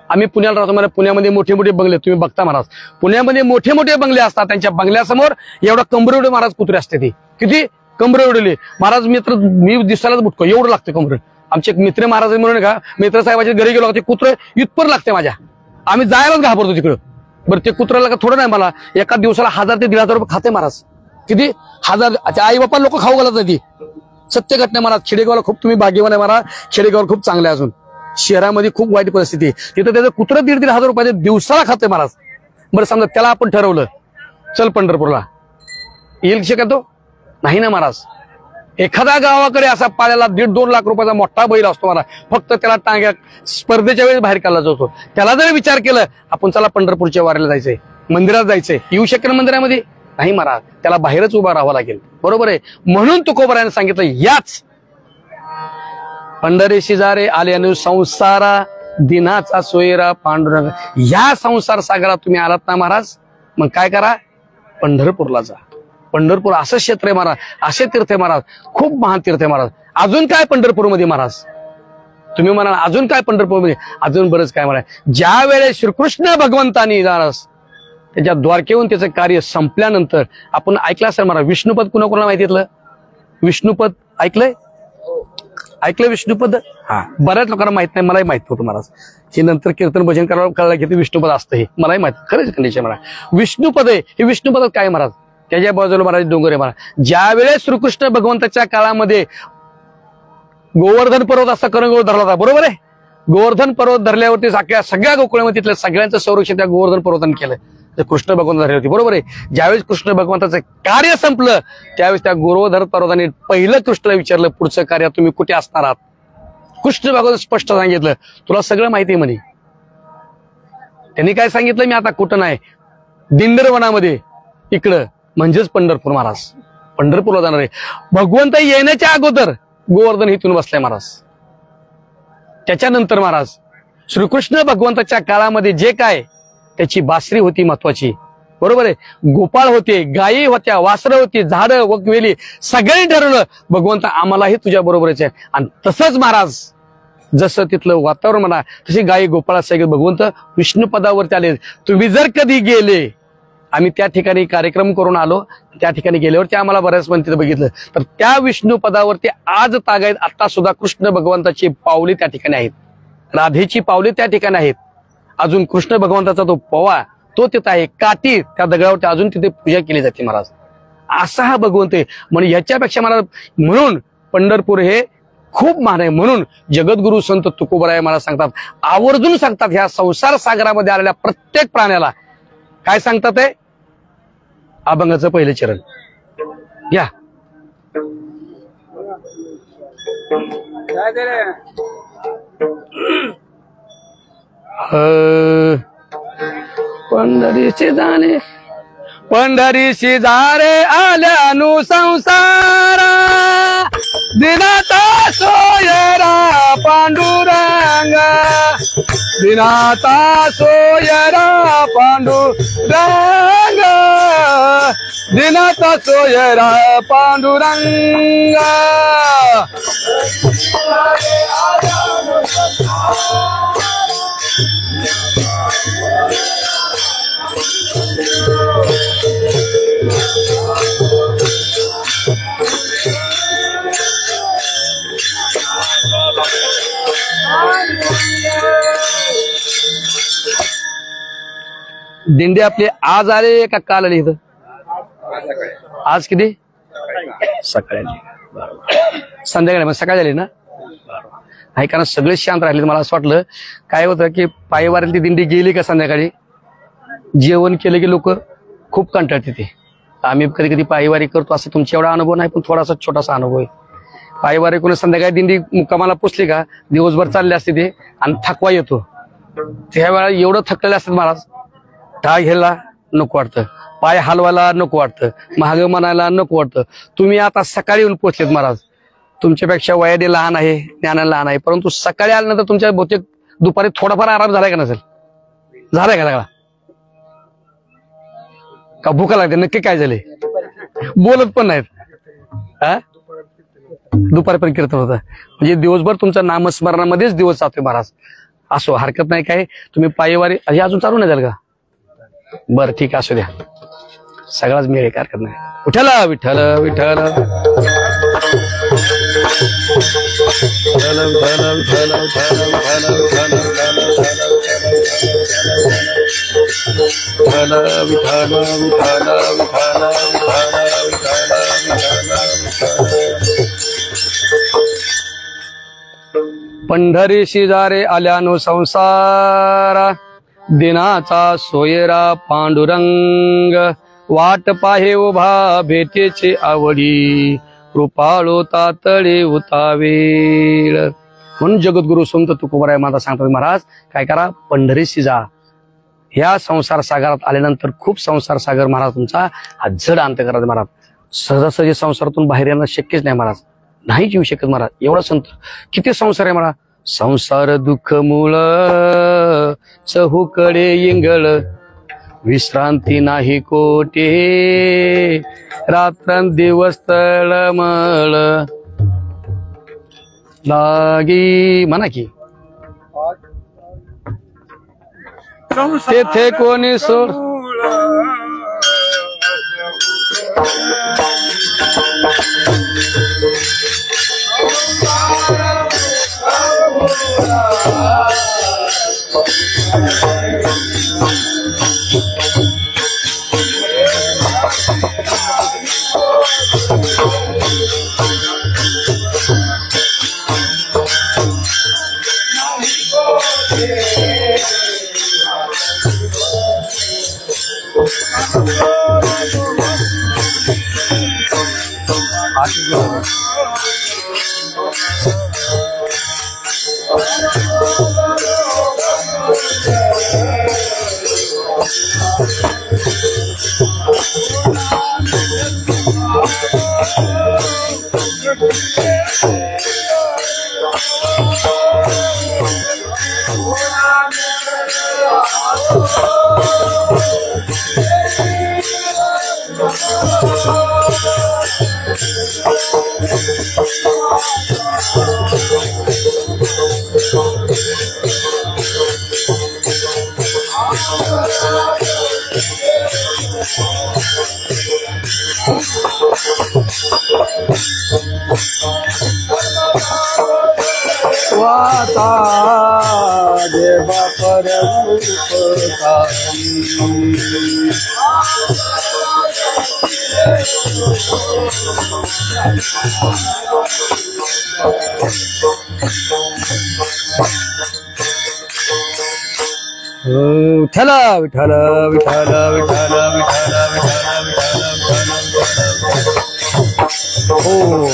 S1: आम्ही पुण्याला राहतो, मला पुण्यामध्ये मोठे मोठे बंगले तुम्ही बघता महाराज, पुण्यामध्ये मोठे मोठे बंगले असतात, त्यांच्या बंगल्यासमोर एवढा कमरेवडे महाराज कुत्रे असते, ते किती कमरेवडले महाराज. मी दिसायलाच बुटको एवढं लागतं कमरे. आमचे एक मित्र महाराज म्हणून का, मित्र साहेबाच्या घरी गेलो, ते कुत्रे इतपर लागते माझ्या, आम्ही जायलाच घाबरतो तिकडं. बरं ते कुत्र्याला का थोडं नाही, मला एका दिवसाला 1000 ते 1500 रुपये खाते महाराज. किती 1000, आई बापा लोक खाऊ घालत नाही, सत्य घटना महाराज. खेडेगावला खूप तुम्ही भाग्यवान आहे महाराज, खेडेगाव खूप चांगले असून शहरामध्ये खूप वाईट परिस्थिती. तिथं त्याचं कुत्र 1,500 रुपये दिवसाला खाते महाराज. बरं समजा त्याला आपण ठरवलं चल पंढरपूरला, येईल शक्यतो नाही ना महाराज. एखाद्या गावाकडे असा पाळ्याला 1.5-2 लाख रुपयाचा मोठा बैल असतो महाराज, फक्त त्याला टांग्या स्पर्धेच्या वेळेस बाहेर काढला जातो. त्याला जर विचार केलं आपण चला पंढरपूरच्या वारीला जायचंय, मंदिरात जायचंय, येऊ शकेल मंदिरामध्ये नाही महाराज, त्याला बाहेरच उभा राहावं लागेल. बरोबर आहे. म्हणून तुकोबाराने सांगितलं, याच पंढरीशी जारे आल्यानु संसारा दिनाचा सोयरा पांडुरंग. या संसार सागरात तुम्ही आलात ना महाराज, मग काय करा, पंढरपूरला जा. पंढरपूर असं क्षेत्र आहे महाराज, असे तीर्थ आहे महाराज, खूप महान तीर्थ आहे महाराज. अजून काय पंढरपूरमध्ये महाराज, तुम्ही म्हणाल अजून काय पंढरपूरमध्ये, अजून बरंच काय महाराज. ज्या वेळेस श्रीकृष्ण भगवंतानी महाराज त्याच्या द्वारकेहून त्याचं कार्य संपल्यानंतर, आपण ऐकलं असेल महाराज, विष्णुपद कुणाला माहितीतलं, विष्णुपद ऐकलंय, ऐकलं विष्णुपद. हा, बऱ्याच लोकांना माहित नाही, मलाही माहित नव्हतं महाराज. हे नंतर कीर्तन भजन करायला कळलं की ते विष्णुपद असतं, हे मलाही माहित खरंच कंडिशन महाराज. विष्णुपद आहे हे, विष्णुपद काय महाराज, त्याच्या बाजूला महाराज डोंगर आहे महाराज. ज्यावेळेस श्रीकृष्ण भगवंताच्या काळामध्ये गोवर्धन पर्वत असा करून धरला होता, बरोबर आहे. गोवर्धन पर्वत धरल्यावरती सगळ्या गोकुळामध्ये तिथल्या सगळ्यांचं संरक्षण त्या गोवर्धन पर्वताने केलं, कृष्ण भगवंत धरले होते, बरोबर आहे. ज्यावेळेस कृष्ण भगवंताचं कार्य संपलं त्यावेळेस त्या गोवर्धन पर्वताने पहिलं कृष्णाला विचारलं, पुढचं कार्य तुम्ही कुठे असणार आहात. कृष्ण भगवंत स्पष्ट सांगितलं, तुला सगळं माहिती आहे म्हणे. त्यांनी काय सांगितलं, मी आता कुठं नाही, दिंडरवनामध्ये इकडं, म्हणजेच पंढरपूर महाराज. पंढरपूरला जाणार आहे. भगवंत येण्याच्या अगोदर गोवर्धन इथून बसलाय महाराज. त्याच्यानंतर महाराज श्रीकृष्ण भगवंताच्या काळामध्ये जे काय त्याची बासरी होती महत्वाची, बरोबर आहे. गोपाळ होते, गायी होत्या, वासरं होती, झाडं वेली, सगळे ठरवलं भगवंत आम्हालाही तुझ्या बरोबरच आहे. आणि तसंच महाराज जसं तिथलं वातावरण म्हणा, तशी गायी गोपाळा सगळे भगवंत विष्णू पदावरती आले. तुम्ही जर कधी गेले, आम्ही त्या ठिकाणी कार्यक्रम करून आलो, त्या ठिकाणी गेल्यावरती आम्हाला बऱ्याच पण तिथं बघितलं, तर त्या विष्णू पदावरती आज तागायत आता सुद्धा कृष्ण भगवंताची पावली त्या ठिकाणी आहेत, राधेची पावली त्या ठिकाणी आहेत. अजून कृष्ण भगवंताचा तो पवा तो तिथं आहे, काठी त्या दगडावरती अजून तिथे पूजा केली जाते महाराज. असा हा भगवंत आहे. म्हणजे याच्यापेक्षा महाराज, म्हणून पंढरपूर हे खूप महान आहे. म्हणून जगद्गुरु संत तुकोबराय मला सांगतात, आवर्जून सांगतात, ह्या संसार सागरामध्ये आलेल्या प्रत्येक प्राण्याला काय सांगतात ते, अभंगाचं पहिलं चरण या. पंढरीचे जाणे पंढरीशी जारे आल्यानु संसारा, दिनाचा सोयरा पांडुरंग, दिनाचा सोयरा पांडुरंग, दिनाचा सोयरा पांडुरंग. दिंडी आपली आज आले का काल आली इथं? आज किती? सकाळी आली. संध्याकाळी, मग सकाळी आली ना? नाही, कारण सगळे शांत राहिले. मला असं वाटलं काय होतं की पायवारीला ती दिंडी गेली का संध्याकाळी जेवण केलं की लोक खूप कंटाळते. ते आम्ही कधी कधी पायवारी करतो, असं तुमचा एवढा अनुभव नाही, पण थोडासा छोटासा अनुभव आहे. पायवारी कोणी संध्याकाळी दिंडी मुक्कामाला पोचली का दिवसभर चालले असते ते, आणि थकवा येतो. त्यावेळेला एवढं थकलेले असतात महाराज, टाळ घ्यायला नको वाटतं, पाय हलवायला नको वाटतं, महाग म्हणायला नको वाटतं. तुम्ही आता सकाळी येऊन पोचलेत महाराज, तुमच्यापेक्षा वयाने लहान आहे, ज्ञानाने लहान आहे, परंतु सकाळी आल्यानंतर तुमच्या बहुतेक दुपारी थोडाफार आराम झालाय का नसेल? झालाय का सगळा? का भूका लागते? नक्की काय झाले? बोलत पण नाहीत. हा, दुपारपर्यंत कीर्तन होतं, म्हणजे दिवसभर तुमच्या नामस्मरणामध्येच दिवस जातोय महाराज. असो, हरकत नाही. काय तुम्ही पायवारी हे अजून चालू नाही झालं का? बरं, ठीक आहे, असू द्या, सगळाच मिळेल, काय हरकत नाही. विठ्ठल विठ्ठल विठ्ठल पंढरी शेजारे आल्यानो संसारा, दिनाचा सोयरा पांडुरंग, वाट पाहे उभा भेटेचे आवडी, कृपाळो तातळे उतावेळ. म्हणून जगद्गुरु संत तुकोबराय मला सांगतात, महाराज काय करा, पंढरीशी जा. ह्या संसार सागरात आल्यानंतर खूप संसार सागर महाराज तुमचा हा जड अंत करा महाराज. सहजासहजी संसारातून बाहेर येणं शक्यच नाही महाराज, नाही येऊ शकत महाराज. एवढा संत, किती संसार आहे महाराज. संसार दुःख मूळ चहूकडे इंगळ, विश्रांती नाही कोटे, रात्रंदिवस तळमळ लागी. म्हणा की तेथे कोणी सोड. वाता देवा पररूपकारी विठ्ठल विठ्ठल विठ्ठल विठ्ठल विठ्ठल हो.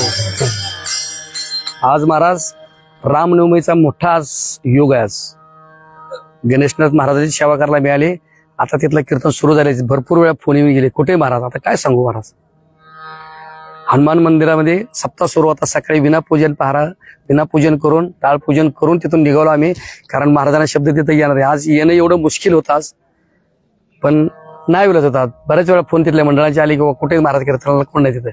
S1: आज महाराज रामनवमीचा मोठा आज योग आहे. आज गणेशनाथ महाराजांची सेवा करायला मिळाली. आता तिथलं कीर्तन सुरू झाले. भरपूर वेळा फोन येऊन गेले, कुठे महाराज, आता काय सांगू महाराज. हनुमान मंदिरामध्ये सप्ताह सुरू होता. सकाळी विनापूजन पहारा, विनापूजन करून टाळपूजन करून तिथून निघालो आम्ही, कारण महाराजांना शब्द तिथं येणार आहे. आज येणं एवढं मुश्किल होतं आज, पण नाही बोलत होता. बऱ्याच वेळा फोन तिथल्या मंडळाचे आले किंवा कुठे महाराज कीर्तनाला कोण नाही तिथं.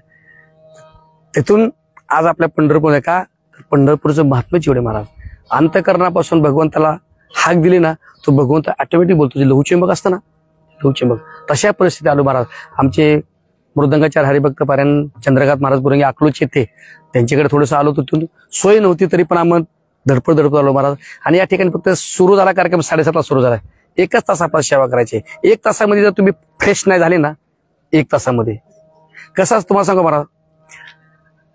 S1: तिथून आज आपल्या पंढरपूर का पंढरपूरचं महात्म्यच एवढे महाराज. अंतकरणापासून भगवंताला हाक दिली ना, तो भगवंत ऑटोमॅटिक बोलतो. जे लघुचुंबक असतं ना, लघुचुंबक, तशा परिस्थिती आलो महाराज. आमचे मृदंगाचार्य हरिभक्त पारायण चंद्रकांत महाराज बुरंगी अकलूजचे ते, त्यांच्याकडे थोडंसं आलो. तिथून सोय नव्हती तरी पण आम्ही धडपड आलो महाराज. आणि या ठिकाणी फक्त सुरू झाला कार्यक्रम 7:30ला सुरू झाला. 1च तास आपण सेवा करायची. 1 तासामध्ये जर तुम्ही फ्रेश नाही झाले ना, 1 तासामध्ये कसं तुम्हाला सांगू महाराज,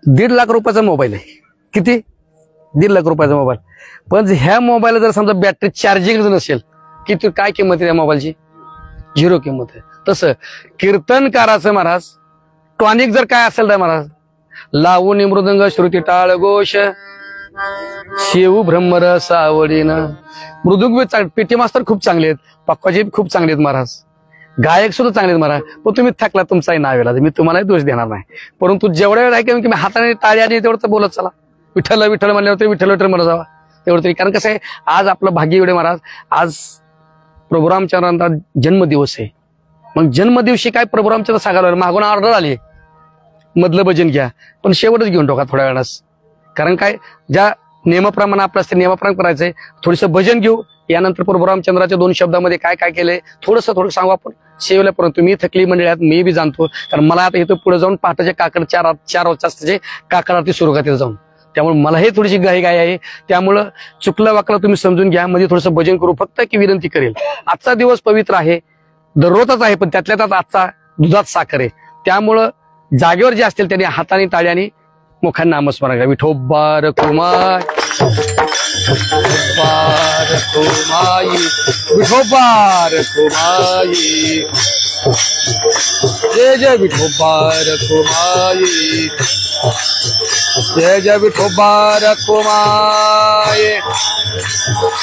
S1: 1.5 लाख रुपयाचा मोबाईल आहे. किती? 1.5 लाख रुपयाचा मोबाईल. पण ह्या मोबाईलला जर समजा बॅटरी चार्जिंग नसेल, किती काय किंमत आहे त्या मोबाईलची? 0 किंमत आहे. तसं कीर्तनकाराचं महाराज टॉनिक जर काय असेल तर महाराज, लावून मृदंग श्रुती टाळ घोष शेऊ ब्रह्मरस आवडीनं. मृदुंग पेटी मास्तर खूप चांगले आहेत, पक्वाजी खूप चांगले आहेत महाराज, गायक सुद्धा चांगले आहेत महाराज. पण तुम्ही थकला, तुमचाही नाव येला, मी तुम्हालाही दोष देणार नाही. परंतु जेवढ्या वेळ आहे की मी हाताने टाळी आणि तेवढं तर बोलत चला. विठ्ठल विठ्ठल म्हणल्यावर तरी विठ्ठल विठ्ठल म्हणत जावा तेवढं तरी. कारण कसं आहे, आज आपलं भाग्य एवढे महाराज, आज प्रभू रामचंद्रांचा जन्मदिवस आहे. मग जन्मदिवशी काय प्रभू रामचंद्र सांगायला मागून ऑर्डर आली, मधलं भजन घ्या, पण शेवटच घेऊन टाका थोड्या वेळास. कारण काय, ज्या नियमाप्रमाणे आपलं असते नियमाप्रमाणे करायचंय. थोडंसं भजन घेऊ, यानंतर प्रभू रामचंद्राच्या 2 शब्दामध्ये काय काय केलंय थोडं सांगू आपण शेवला. परंतु मी थकली मंडळात, मी बी जाणतो, कारण मला आता इथं पुढे जाऊन पहाटेच्या काकड 4 वाजता काकड आरती सुरू करते जाऊन. त्यामुळे मला हे थोडीशी घाई आहे. त्यामुळं चुकलं वाकलं तुम्ही समजून घ्या. म्हणजे थोडंसं भजन करू फक्त की विनंती करेल. आजचा दिवस पवित्र आहे, दररोजच आहे, पण त्यातल्या त्यात आजचा दुधात साखर आहे. त्यामुळं जागेवर जे असतील त्यांनी हाताने टाळ्याने मुखांना नामस्मरण करा. विठोबार कुमार विठोबार कुमाई, जय जय विठोबार कुमाई, जय जय विठोबार कुमाई,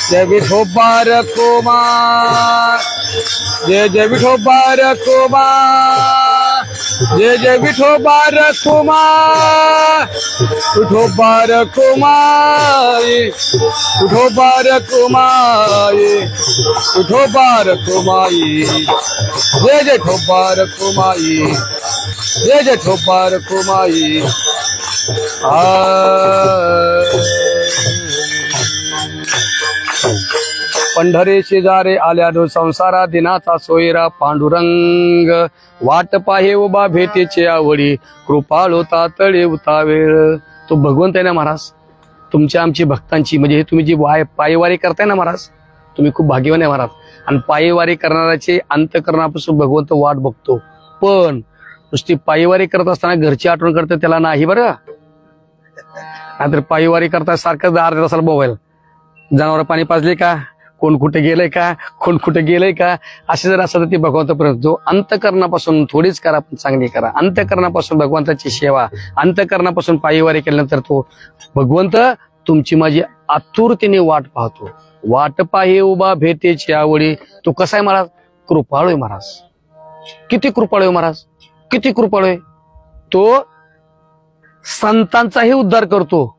S1: जय विठोबार कुमार, जय जय विठोबार कुमार, जय जय विठोबार कुमार, विठोबार कुमाई, विठोबार कुमाई, विठोबार कुमाई, जय जय ठोबार कुमाई, जय जय ठोबार कुमाई. पंढरे शेजारे आल्यानो संसारा दिनाचा सोयरा पांडुरंग, वाट पाहे उभा भेटीचे आवडी, कृपाळो तातडे उतावेळ. तो भगवंत आहे ना महाराज, तुमच्या आमची भक्तांची, म्हणजे हे तुम्ही जी पायवारी करताय ना महाराज, तुम्ही खूप भाग्यवान आहे महाराज. आणि पायवारी करणाऱ्याचे अंतकरणापासून भगवंत वाट बघतो. पण नुसती पायवारी करत असताना घरची आठवण करते त्याला नाही बरं. नाहीतर पायवारी करता सारखं 10 तासाला मोबाईल, जनावर पाणी पाजले का, कोण कुठे गेलंय का, कोण कुठे गेलंय का, असे जर असं तर ते भगवंतापर्यंत. जो अंतकरणापासून थोडीच करा पण चांगली करा, अंतकरणापासून भगवंताची सेवा, अंतकरणापासून पायवारी केल्यानंतर तो भगवंत तुमची माझी आतुरतेने वाट पाहतो. वाट पाहे उभा भेटेची आवडी. तो कसा आहे महाराज? कृपाळू आहे महाराज. किती कृपाळू आहे महाराज, किती कृपाळू आहे. तो संतांचाही उद्धार करतो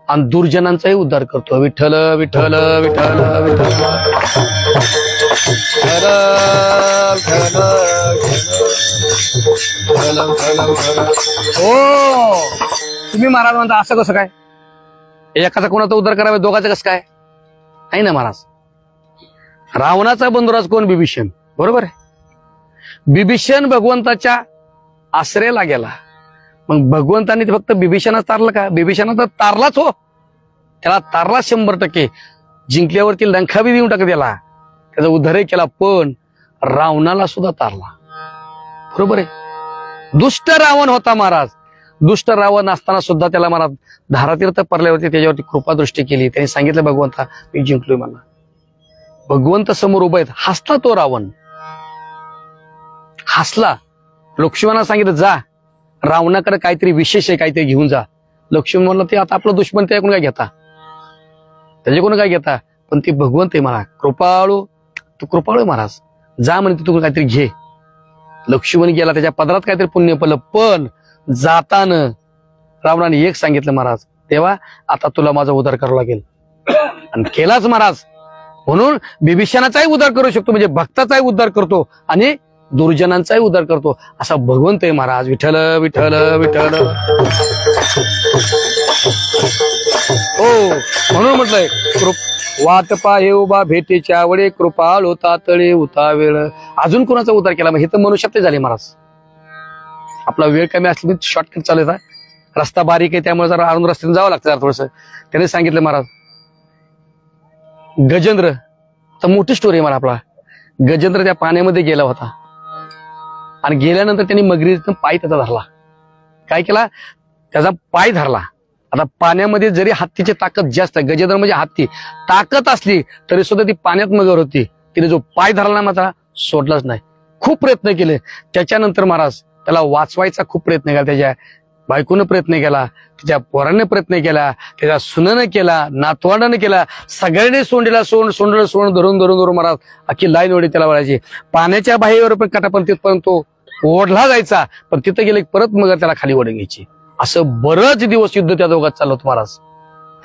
S1: आणि दुर्जनांचाही उद्धार करतो. विठ्ठल विठ्ठल विठ्ठल विठ्ठल. हो, तुम्ही महाराज म्हणता असं कसं काय, एकाचा कोणाचा उद्धार करावा, दोघांचा कसं काय? आहे ना महाराज. रावणाचा बंधुराज कोण? बिभीषण, बरोबर आहे. बिभीषण भगवंताच्या आश्रयाला गेला. मग भगवंतांनी फक्त बिभीषणाच तारलं का? बिभीषणा तर तारलाच हो, त्याला तारला 100%. जिंकल्यावरती लंका बी देऊन टाकत त्याला, त्याचा उद्धारही केला. पण रावणाला सुद्धा तारला, बरोबर आहे. दुष्ट रावण होता महाराज. दुष्ट रावण असताना सुद्धा त्याला मला धारातीर्थ परल्यावरती त्याच्यावरती कृपादृष्टी केली. त्यांनी सांगितलं भगवंता मी जिंकलोय मला. भगवंत समोर उभा आहेत. हसला तो रावण, हसला. लक्ष्मणाला सांगितलं जा रावणाकडे काहीतरी विशेष आहे, काहीतरी घेऊन जा. लक्ष्मण म्हणलं ते आता आपलं दुश्मन त्याच्याकडून काय घेता, त्याच्याकडून काय घेता, पण ती भगवंत आहे मला कृपाळू, तू कृपाळू महाराज जा म्हणे तू काहीतरी घे. लक्ष्मण गेला, त्याच्या पदरात काहीतरी पुण्य पडलं. पण जाताना रावणाने एक सांगितलं महाराज तेव्हा आता तुला माझा उद्धार करावा लागेल. आणि केलाच महाराज. म्हणून बिभीषणाचाही उद्धार करू शकतो, म्हणजे भक्ताचाही उद्धार करतो आणि दुर्जनांचाही उद्धार करतो असा भगवंत आहे महाराज. विठ्ठल विठ्ठल विठ्ठल. हो म्हणून म्हटलंय वाट पाहे उभा भेटीच्या वडे कृपाळ होता तळे होता वेळ. अजून कोणाचा उद्धार केला हे तर मनुष्यात झाले महाराज. आपला वेळ कमी असली शॉर्टकट चालू आहे, रस्ता बारीक आहे त्यामुळे जरा अरुण रस्त्याने जावं लागतं थोडस. त्याने सांगितलं महाराज गजेंद्र, तर मोठी स्टोरी आहे मला. आपला गजेंद्र त्या पाण्यामध्ये गेला होता आणि गेल्यानंतर त्यांनी मगरीचा पाय त्याचा धरला. काय केला, त्याचा पाय धरला. आता पाण्यामध्ये जरी हत्तीची ताकद जास्त, गजेंद्र म्हणजे हत्ती, ताकद असली तरी सुद्धा ती पाण्यात मगर होती. तिने जो पाय धरला मात्र सोडलाच नाही. खूप प्रयत्न केले. त्याच्यानंतर महाराज त्याला वाचवायचा खूप प्रयत्न केला. त्याच्या बायकोनं प्रयत्न केला, त्याच्या पोराने प्रयत्न केला, त्याच्या सुनेनं केला, नातवांडानं केला. सगळ्यांनी सोंडीला सोंड धरून महाराज अख्खी लाईन ओढी त्याला वळायची. पाण्याच्या बाहेर पण काटा पण तिथपर्यंत तो ओढला जायचा, पण तिथं गेले परत मगर त्याला खाली ओढून घ्यायची. असं बरंच दिवस युद्ध त्या दोघात चाललं होतं महाराज.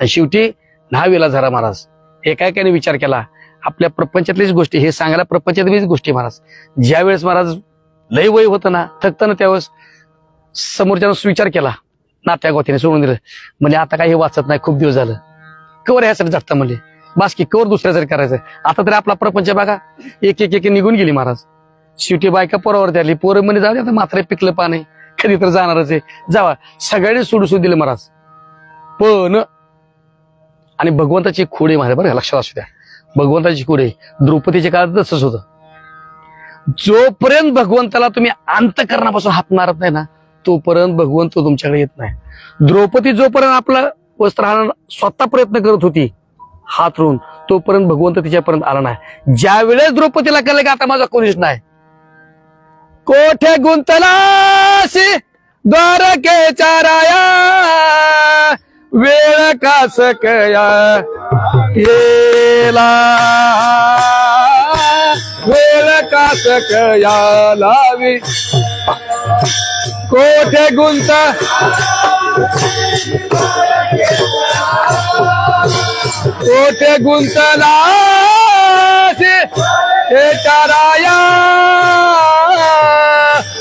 S1: आणि शेवटी न्हावीला झाला महाराज. एकाएकाने विचार केला आपल्या प्रपंचातलीच गोष्टी, हे सांगायला प्रपंचातलीच गोष्टी महाराज. ज्या वेळेस महाराज लय वय होतं ना, थकतं ना, त्यावेळेस समोरच्यानं विचार केला, नात्या गोत्याने सोडून दिलं. म्हणजे आता काही हे वाचत नाही, खूप दिवस झालं, कवर ह्यासाठी जगता म्हणजे बास की कवर दुसऱ्यासाठी करायचं. आता तरी आपला प्रपंच बघा एक एक निघून गेली महाराज. शेवटी बायका पोरावरती आली. पोरं म्हणजे जाऊ दे आता मात्र पिकलं पाणी कधी तर जाणारच आहे, जावा. सगळ्यांनी सोडून दिले महाराज. पण आणि भगवंताची खोडे महाराज बरं लक्षात असू द्या, भगवंताची खोडे द्रौपदीच्या काळात तसंच होतं. जोपर्यंत भगवंताला तुम्ही अंतःकरणापासून हात मारत नाही ना तोपर्यंत भगवंत तुमच्याकडे येत नाही. द्रौपदी जोपर्यंत आपलं वस्त्र हाणं स्वतः प्रयत्न करत होती हात रोवून, तोपर्यंत भगवंत तिच्यापर्यंत आला नाही. ज्या वेळेस द्रौपदीला कळलं की आता माझा कोणीच नाही, कोठे गुंतलाशी द्वारकेच्या राया वेळ कासकया येला वेळ कासकया लावी कोठे गुंत कोठे गुंतला हे चाराया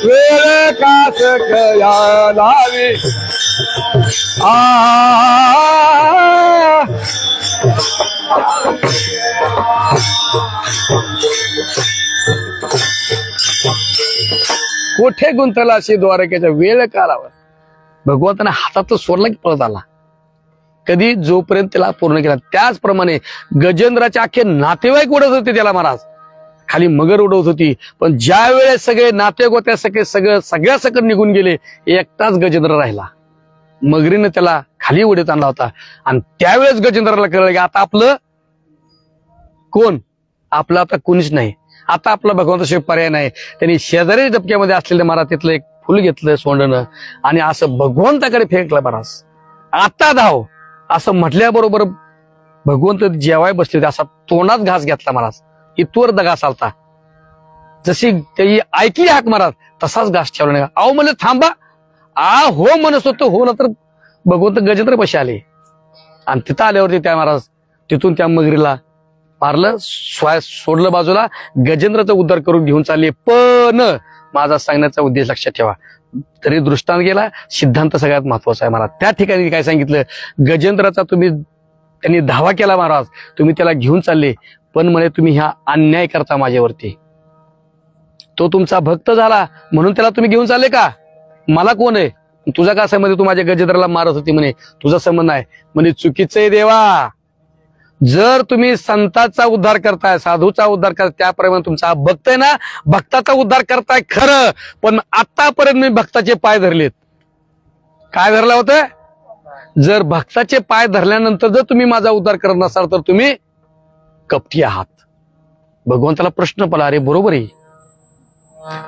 S1: वेळ कासकया लावी कोठे गुंतला अशी द्वारकेच्या वेळ कालावर भगवंताने हातात सोडला की पळत आला. कधी जोपर्यंत त्याला पूर्ण केला. त्याचप्रमाणे गजेंद्राचे अख्खे नातेवाईक उडत होते त्याला महाराज, खाली मगर उडवत होती. पण ज्या वेळेस सगळे नातेवाईक होते सगळ्या सकट निघून गेले, एकटाच गजेंद्र राहिला. मगरीनं त्याला खाली उडत आणला होता. आणि त्यावेळेस गजेंद्राला कळलं की आता आपलं कोण, आपलं आता कोणीच नाही, आता आपला भगवंताशिवाय पर्याय नाही. त्यांनी शेजारी डबक्यामध्ये असलेलं महाराज तिथलं एक फुल घेतलं सोंडनं आणि असं भगवंताकडे फेकलं महाराज. आता धाव असं म्हटल्याबरोबर भगवंत जेवाय बसले होते, असा तोंडात घास घेतला महाराज. इथवर दगा चालता, जशी त्याची ऐकली हाक महाराज तसाच घास ठेवला नाही. अहो म्हणलं थांबा, हो म्हणत होतो, हो ना तर भगवंत गजेंद्र पशी आले. आणि तिथं आल्यावरती त्या महाराज तिथून त्या मगरीला मारलं, सोडलं बाजूला, गजेंद्राचा उद्धार करून घेऊन चालले. पण माझा सांगण्याचा उद्देश लक्षात ठेवा, तरी दृष्टांत गेला, सिद्धांत सगळ्यात महत्वाचा आहे महाराज. त्या ठिकाणी काय सांगितलं, गजेंद्राचा त्यांनी धावा केला महाराज, तुम्ही त्याला घेऊन चालले, पण म्हणे तुम्ही ह्या अन्याय करता माझ्यावरती. तो तुमचा भक्त झाला म्हणून त्याला तुम्ही घेऊन चालले का, मला कोण आहे, तुझा का संबंध, तू माझ्या गजेंद्राला मारत होती म्हणे, तुझा संबंध आहे म्हणे. चुकीचं आहे देवा. जर तुम्ही संतांचा उद्धार करताय, साधूचा उद्धार करताय, त्याप्रमाणे तुमचा भक्त आहे ना, भक्ताचा उद्धार करताय खरं, पण आतापर्यंत मी भक्ताचे पाय धरलेत. काय धरलं होतं? जर भक्ताचे पाय धरल्यानंतर जर तुम्ही माझा उद्धार करत नसाल तर तुम्ही कपटी आहात. भगवंताला प्रश्न पडला, अरे बरोबर आहे,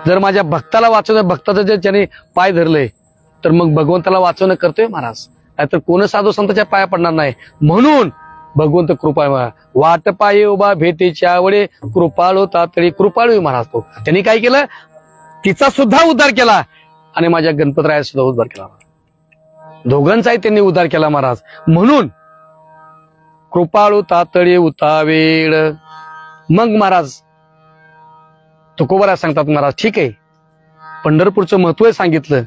S1: जर माझ्या भक्ताला वाचवणं, भक्ताचं जर ज्याने पाय धरलंय तर मग भगवंताला वाचवणं करतोय महाराज, नाहीतर कोण साधू संतांच्या पाया पडणार नाही. म्हणून भगवंत कृपा, वाट पाये उभा भेटीच्या वडे कृपाळू तातडी, कृपाळू महाराज तो. त्यांनी काय केलं? तिचा सुद्धा उद्धार केला आणि माझ्या गणपतराया सुद्धा उद्धार केला. दोघांचाही त्यांनी उद्धार केला महाराज. म्हणून कृपाळू तातडी उतावेळ. मग महाराज तुकोबाराय सांगतात, महाराज ठीक आहे, पंढरपूरचं महत्व सांगितलं,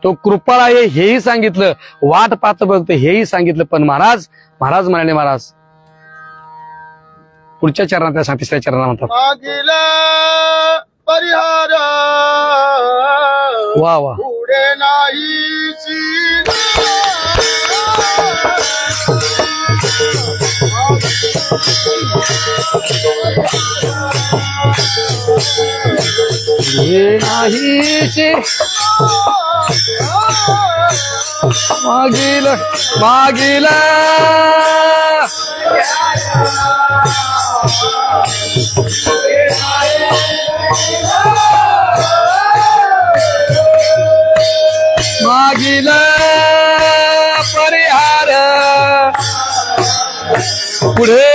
S1: तो कृपाळ आहे हेही सांगितलं, वाट पाहत बघतो हेही सांगितलं, पण महाराज म्हणाले, महाराज पुढच्या चरणात सांग, तिसऱ्या चरणात म्हणतात,
S2: परिहार
S1: वा वा,
S2: पुढे नाही
S1: मागील मागील मागील परिहार पुढे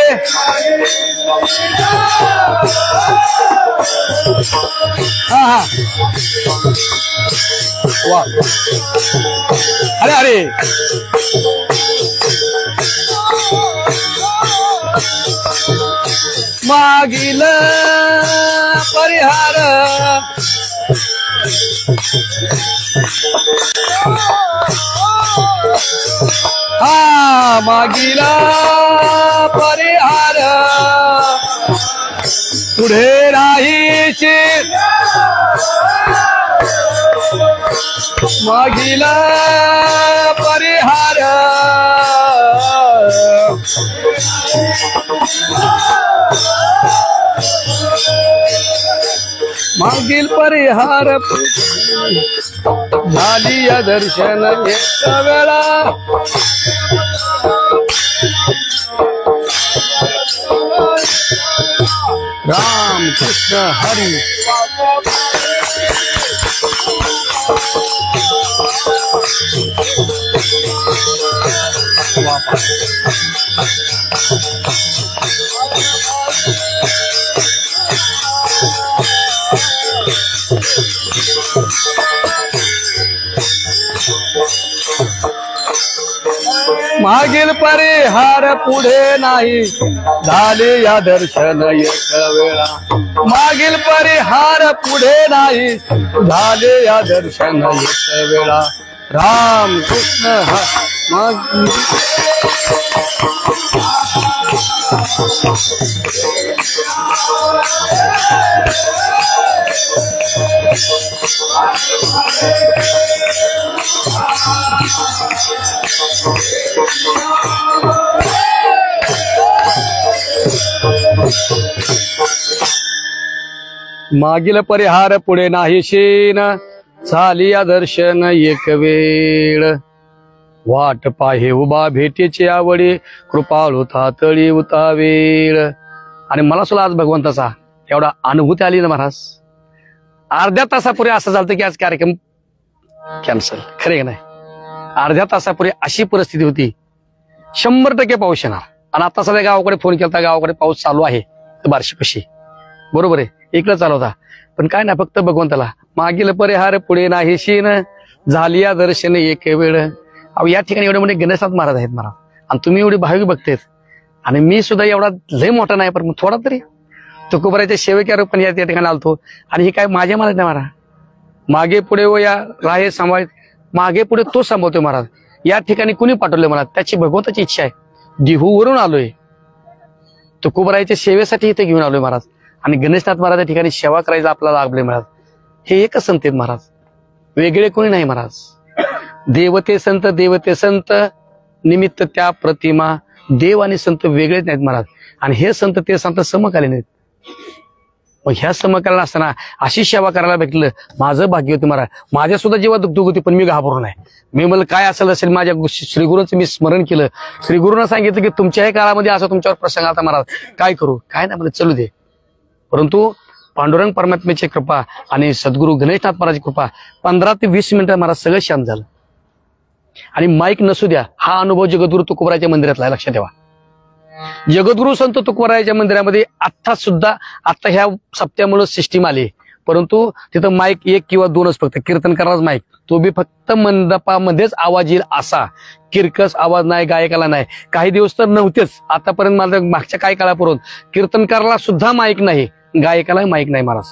S1: हा वा, अरे अरे मागील परिहार हा मागील परिहार पुढे राहीचे मागील परिहार मागील परिहार झाली या दर्शन एक वेळा राम कृष्ण हरी मागील परिहार पुढे नाही झाले या दर्शन एक वेळा मागील परिहार पुढे नाही झाले या दर्शन एक वेळा राम कृष्ण मागील परिहार पुढे नाही शीन झाली या दर्शन एक वेळ वाट पाहे उभा भेटीची आवडी कृपाळू तातडी उतावेळ. आणि मला सुद्धा आज भगवंताचा एवढा अनुभूती आली ना महाराज. अर्ध्या तासापूर्वी असं झालं की आज कार्यक्रम कॅन्सल, खरे नाही. अर्ध्या तासापूर्वी अशी परिस्थिती होती, 100% पाऊस येणार. आणि आता सध्या गावाकडे फोन केला, गावाकडे पाऊस चालू आहे बार्शीपाशी, बरोबर आहे, इकडे चालू होता. पण काय नाही, फक्त भगवंताला मागील परिहार पुढे नाही शीन झाली या दर्शन एक वेळ. अहो या ठिकाणी एवढे मोठे गणेशनाथ महाराज आहेत महाराज, आणि तुम्ही एवढी भाविक बघतेत, आणि मी सुद्धा एवढा लय मोठा नाही, पण थोडा तरी तुकोबाराच्या सेवेच्या रूपाने या ठिकाणी आलतो. आणि हे काय माझ्या मनात नाही महाराज, मागे पुढे व या राहे सांभाळ, मागे पुढे तो सांभाळतोय महाराज. या ठिकाणी कुणी पाठवले मला, त्याची भगवंताची इच्छा आहे. देहूवरून आलोय, तुकोबाराच्या सेवेसाठी इथे घेऊन आलोय महाराज. आणि गणेशनाथ महाराज या ठिकाणी सेवा करायला आपल्याला लाभले महाराज. हे एकच संत आहेत महाराज, वेगळे कोणी नाही महाराज. देवते संत निमित्त त्या प्रतिमा, देव आणि संत वेगळेच नाहीत महाराज. आणि हे संत ते संत समकालीन आहेत. मग ह्या समकालीन असताना अशी सेवा करायला भेटलं माझं भाग्य होतं महाराज. माझ्या सुद्धा जेव्हा दुःख होती पण मी घाबरू नाही. मी मला काय असेल माझ्या श्रीगुरूंचं मी स्मरण केलं. श्रीगुरूंना सांगितलं की तुमच्याही काळामध्ये असं तुमच्यावर प्रसंग आता महाराज काय करू, काय नाही मला चलू दे. परंतु पांडुरंग परमात्म्याची कृपा आणि सद्गुरू गणेशनाथ महाराजची कृपा 15 ते 20 मिनिटं महाराज सगळं शांत झालं. आणि माईक नसू द्या हा अनुभव जगद्गुरू तुकोबारायच्या मंदिरातला, लक्षात ठेवा. जगद्गुरू संत तुकोबारायच्या मंदिरामध्ये आता ह्या सप्त्यामुळे सिस्टीम आली, परंतु तिथं माईक 1 किंवा 2च फक्त कीर्तन करायलाच माईक, तो बी फक्त मंडपामध्येच आवाज येईल असा, किरकस आवाज नाही, गायकाला नाही. काही दिवस तर नव्हतेच, आतापर्यंत माझ्या मागच्या काही काळापूर्वी कीर्तनकाराला सुद्धा माईक नाही, गायकालाही माईक नाही महाराज.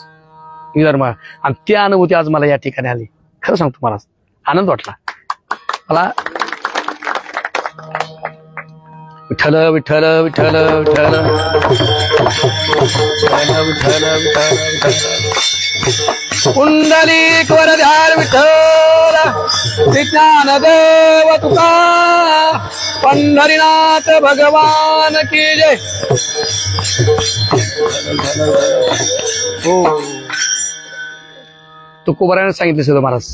S1: आणि त्या अनुभूती आज मला या ठिकाणी आली. खरं सांगतो महाराज, आनंद वाटला मला. विठ्ठल विठ्ठल विठ्ठल विठ्ठल विठ्ठल पुंडलिक वरधार विठ्ठल ज्ञानदेव तुका पंढरीनाथ भगवान की जय. हो तुकोबाराने सांगितले सुद्धा महाराज,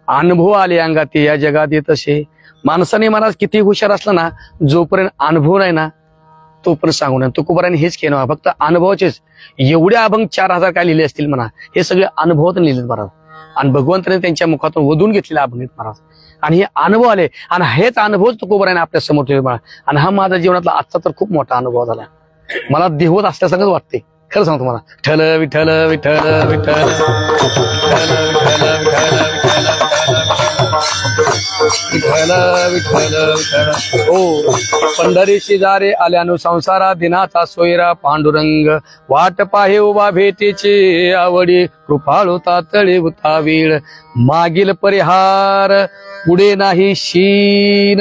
S1: अनुभव आले अंगात या जगात येत असे. माणसाने महाराज किती हुशार असला ना, जोपर्यंत अनुभव नाही ना तोपर्यंत सांगू नये. तुकोबाराने हेच केलं, फक्त अनुभवाचेच एवढे अभंग 4000 काय लिहिले असतील म्हणा, हे सगळे अनुभवातून लिहिलेत महाराज. आणि भगवंताने त्यांच्या मुखातून वधून घेतलेले अभंग महाराज. आणि हे अनुभव आले आणि हेच अनुभव तुकोबाराने आपल्या समोर ठेवले महाराज. आणि हा माझ्या जीवनातला आजचा तर खूप मोठा अनुभव झाला. मला देवत असल्यासारखंच वाटते. खरं सांगतो मला. विठ्ठल विठ्ठल विठ्ठल विठ्ठल विठ्ठल विठ्ठल विठ्ठल. हो पंढरीशी जारे आल्यानु संसारा दिनाचा सोयरा पांडुरंग वाट पाहे उभा भेटीची आवडी कृपाळू तातळे उतावीळ मागील परिहार पुढे नाही शीन.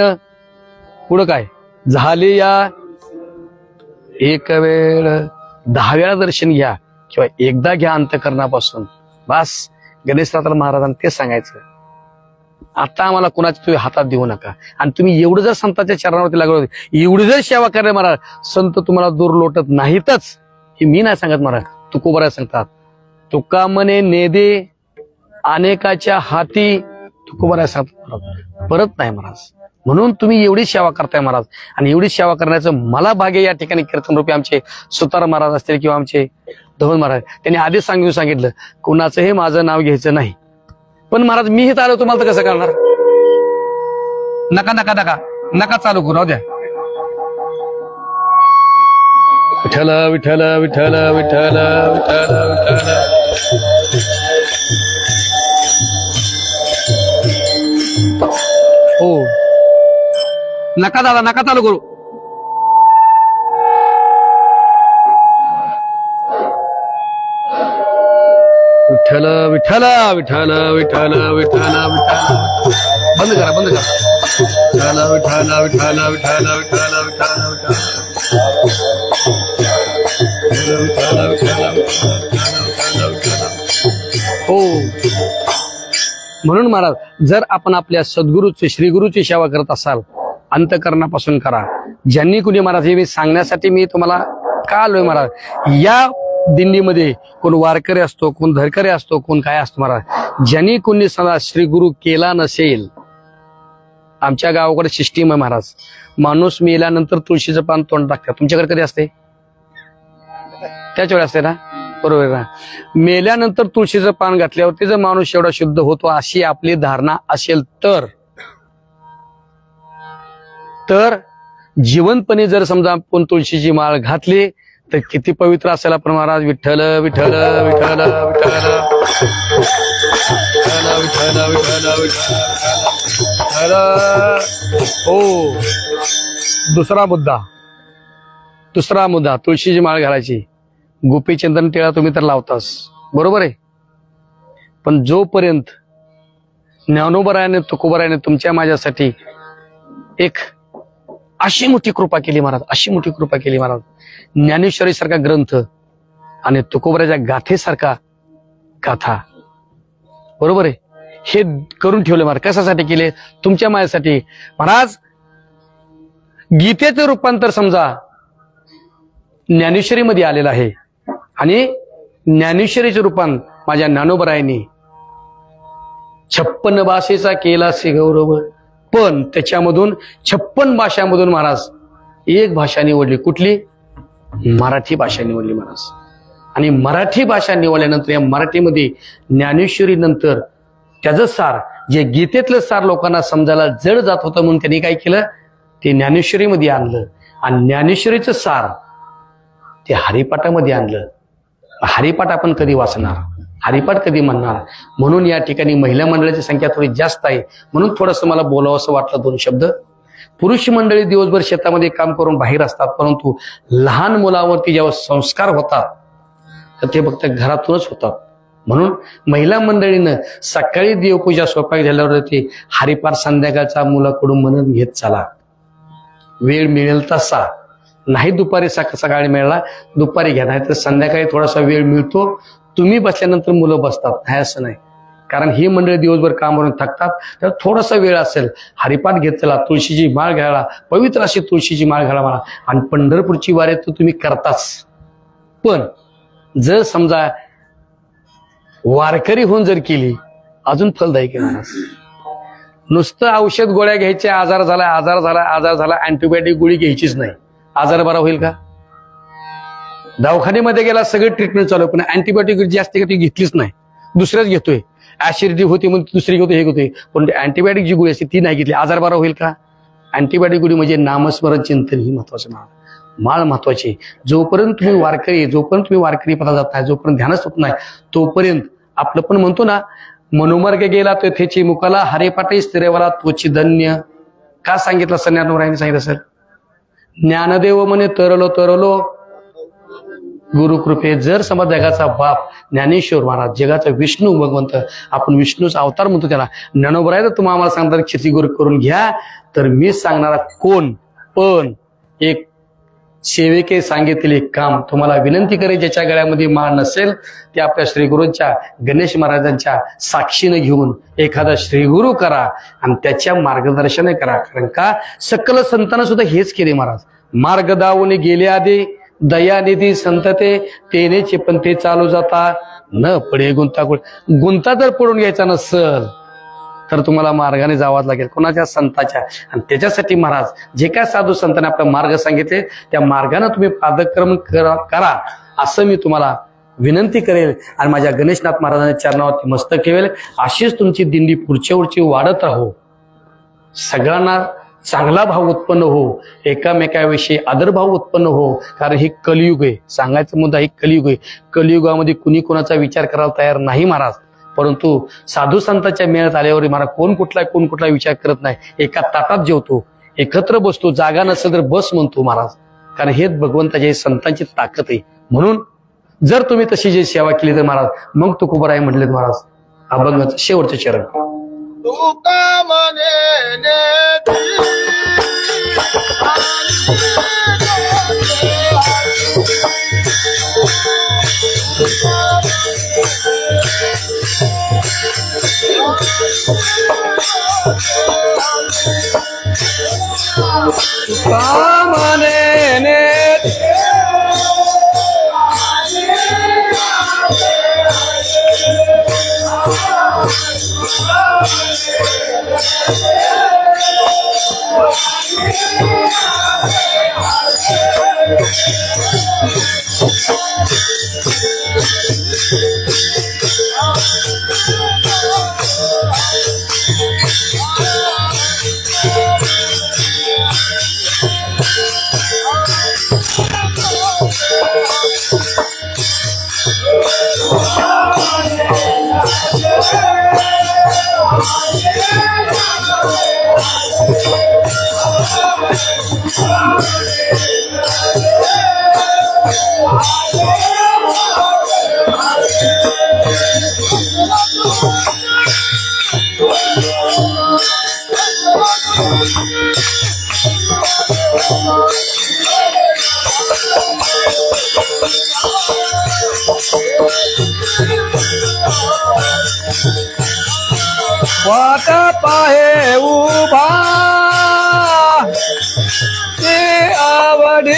S1: पुढं काय झाले या एक वेळ 10 वेळा दर्शन घ्या किंवा एकदा घ्या अंतःकरणापासून. बस गणेशनाथ महाराजांनी तेच सांगायचं. आता आम्हाला कुणाच्या तुम्ही हातात देऊ नका. आणि तुम्ही एवढं जर संतांच्या चरणावरती लागलो, एवढी जर सेवा करणे महाराज, संत तुम्हाला दूर लोटत नाहीतच. हे मी नाही सांगत महाराज, तुकोबाराय सांगतात. तुका मने नेदे अनेकाच्या हाती, तुकोबाराय सांगतात परत नाही महाराज. म्हणून तुम्ही एवढी सेवा करताय महाराज. आणि एवढी सेवा करण्याचं मला भाग्य या ठिकाणी कीर्तन रूपी आमचे सुतार महाराज असतील किंवा आमचे धवन महाराज, त्यांनी आधीच सांगितलं कुणाचंही माझं नाव घ्यायचं नाही. पण महाराज मी हे आलो तुम्हाला तर कसं करणार. नका नका नका नका चालू करू द्या. विठ्ठल विठ्ठल विठ्ठल विठ्ठल विठ्ठल विठ्ठल. हो नका दादा नका चालू करू. विठ्ठल विठ्ठल विठ्ठल विठ्ठल विठ्ठल विठ्ठल. बंद करा बंद करा. विठ्ठल विठ्ठल विठ्ठल विठ्ठल विठ्ठल विठ्ठल. हो म्हणून महाराज जर आपण आपल्या सद्गुरूची श्रीगुरूची सेवा करत असाल अंतःकरणापासून करा. ज्यांनी कुणी महाराज हे मी सांगण्यासाठी मी तुम्हाला का आलोय महाराज. या दिंडीमध्ये कोण वारकरी असतो, कोण धरकरी असतो, कोण काय असतो महाराज. ज्यांनी कोणी सदा श्रीगुरु केला नसेल, आमच्या गावाकडे सिस्टीम आहे महाराज, माणूस मेल्यानंतर तुळशीचं पान तोंड टाकतात. तुमच्याकडे कधी असते? त्याच वेळी असते ना, बरोबर ना. मेल्यानंतर तुळशीचं पान घातल्यावरती जर माणूस एवढा शुद्ध होतो अशी आपली धारणा असेल तर जिवंतपणे जर समजा आपण तुळशीची माळ घातली तर किती पवित्र असेल आपण महाराज. विठ्ठल विठ्ठल विठ्ठल विठ्ठल विठ्ठल विठ्ठल विठ्ठल. हो दुसरा मुद्दा तुळशीची माळ घालायची. गोपीचंदन टिळा तुम्ही तर लावतास, बरोबर आहे. पण जोपर्यंत ज्ञानोबरायाने तुकोबारायाने तुमच्या माझ्यासाठी एक अशी मोठी कृपा केली महाराज, अशी मोठी कृपा केली महाराज. ज्ञानेश्वरी सारखा ग्रंथ आणि तुकोबाराच्या गाथेसारखा गाथा, बरोबर आहे, हे करून ठेवले महाराज. कशासाठी केले? तुमच्या माझ्यासाठी महाराज. गीतेचं रूपांतर समजा ज्ञानेश्वरी मध्ये आलेलं आहे आणि ज्ञानेश्वरीच्या रूपान माझ्या ज्ञानोबरायांनी 56 भाषेचा केला से गौरव, पण त्याच्यामधून 56 भाषांमधून महाराज एक भाषा निवडली. कुठली? मराठी भाषा निवडली महाराज. आणि मराठी भाषा निवडल्यानंतर या मराठीमध्ये ज्ञानेश्वरी नंतर त्याचं सार, जे गीतेतलं सार लोकांना समजायला जड जात होतं म्हणून त्यांनी काय केलं, ते ज्ञानेश्वरीमध्ये आणलं. आणि ज्ञानेश्वरीचं सार ते हरिपाठामध्ये आणलं. हरिपाठ आपण कधी वाचणार, हरिपाठ कधी म्हणणार? म्हणून या ठिकाणी महिला मंडळाची संख्या थोडी जास्त आहे, म्हणून थोडंसं मला बोलावं असं वाटलं 2 शब्द. पुरुष मंडळी दिवसभर शेतामध्ये काम करून बाहेर असतात, परंतु लहान मुलावरती जेव्हा संस्कार होतात तर ते फक्त घरातूनच होतात. म्हणून महिला मंडळीनं सकाळी देवपूजा स्वयंपाक झाल्यावर ते हरिपाठ संध्याकाळचा मुलाकडून म्हणून घेत चला. वेळ मिळेल तसा, नाही दुपारी सकाळी मिळाला दुपारी घ्या, नाही तर संध्याकाळी थोडासा वेळ मिळतो. तुम्ही बसल्यानंतर मुलं बसतात, नाही असं नाही. कारण ही मंडळी दिवसभर काम करून थकतात, तर थोडासा वेळ असेल हरिपाठ घेत चला. तुळशीची माळ घ्यायला, पवित्र अशी तुळशीची माळ घ्यायला मला. आणि पंढरपूरची वारी तर तुम्ही करताच, पण जर समजा वारकरी होऊन जर केली अजून फलदायक आहे. नुसतं औषध गोळ्या घ्यायचे, आजार झाला अँटीबायोटिक गोळी घ्यायचीच नाही. आजार बरा होईल का? दवाखान्यामध्ये गेला सगळी ट्रीटमेंट चालू, पण अँटीबायोटिक जी असते का ती घेतलीच नाही, दुसऱ्याच घेतोय. ऍसिडिटी होती म्हणून दुसरी घेतोय, हे घेतोय, पण अँटीबायोटिक जी गोळी असते ती नाही घेतली. आजार बरा होईल का? अँटीबायोटिक गोळी म्हणजे नामस्मरण चिंतन ही महत्वाचं. माळ महत्वाची. जोपर्यंत तुम्ही वारकरी पदा जात नाही, जोपर्यंत ध्यानच होत नाही, तोपर्यंत आपलं पण म्हणतो ना, मनोमार्ग गेला तो तेथेची मुकाला, हरिपाठी स्थिरेवाला तोची धन्य. का सांगितलं? संज्ञानोबरायांनी सांगितलं असेल. ज्ञानदेव म्हणे तरलो गुरुकृपे. जर समज जगाचा बाप ज्ञानेश्वर महाराज, जगाचा विष्णू भगवंत, आपण विष्णूचा अवतार म्हणतो त्याला, ज्ञानोबराय तर तुम्ही आम्हाला सांगतात क्षिती गुरु करून घ्या, तर मी सांगणारा कोण? पण एक सेवेके सांगितलेले काम तुम्हाला विनंती करे. ज्याच्या गळ्यामध्ये माळ नसेल ते आपल्या श्रीगुरूंच्या, गणेश महाराजांच्या साक्षीने घेऊन एखादा श्रीगुरु करा आणि त्याच्या मार्गदर्शन करा. कारण का सकल संतांना सुद्धा हेच केले महाराज. मार्ग दावून गेले आधी दयानिधी संतते, तेनेचे पण ते चालू जाता न पडे गुंता जर पडून घ्यायचा नसल तर तुम्हाला मार्गाने जावंच लागेल, कोणाच्या? संताच्या. आणि त्याच्यासाठी महाराज जे काय साधू संतांनी आपला मार्ग सांगितले त्या मार्गाने तुम्ही पादक्रमण करा असं मी तुम्हाला विनंती करेल. आणि माझ्या गणेशनाथ महाराजांच्या चरणावरती मस्तक ठेवेल. अशीच तुमची दिंडी पुढच्या वर्षी वाढत राहो, सगळ्यांना चांगला भाव उत्पन्न हो, एकामेकाविषयी आदरभाव उत्पन्न हो. कारण हे कलियुग आहे, सांगायचा मुद्दा हे कलियुग आहे. कलियुगामध्ये कुणी कोणाचा विचार करायला तयार नाही महाराज, परंतु साधू संतांच्या मेळ्यात आल्यावर महाराज कोण कुठला विचार करत नाही. एका ताटात जेवतो, एकत्र बसतो, जागा नसेल तर बस म्हणतो महाराज. कारण हेच भगवंताच्या संतांची ताकद आहे. म्हणून जर तुम्ही तशी जी सेवा केली तर महाराज मग तुकोबाराय म्हटले महाराज अभंगाचं शेवटचं चरण.
S2: तुका म्हणे
S1: वाटा पाहे उभा ते आवडे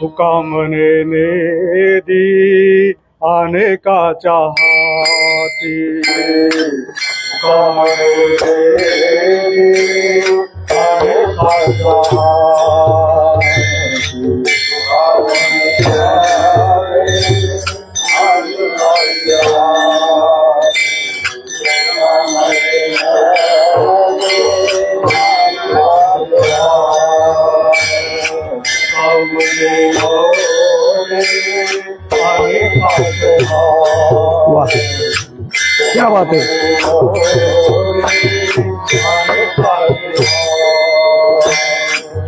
S1: तुका म्हणे नेदी अनेकाच्या हाती तुका म्हणे नेदी अनेकाच्या वाह क्या बात है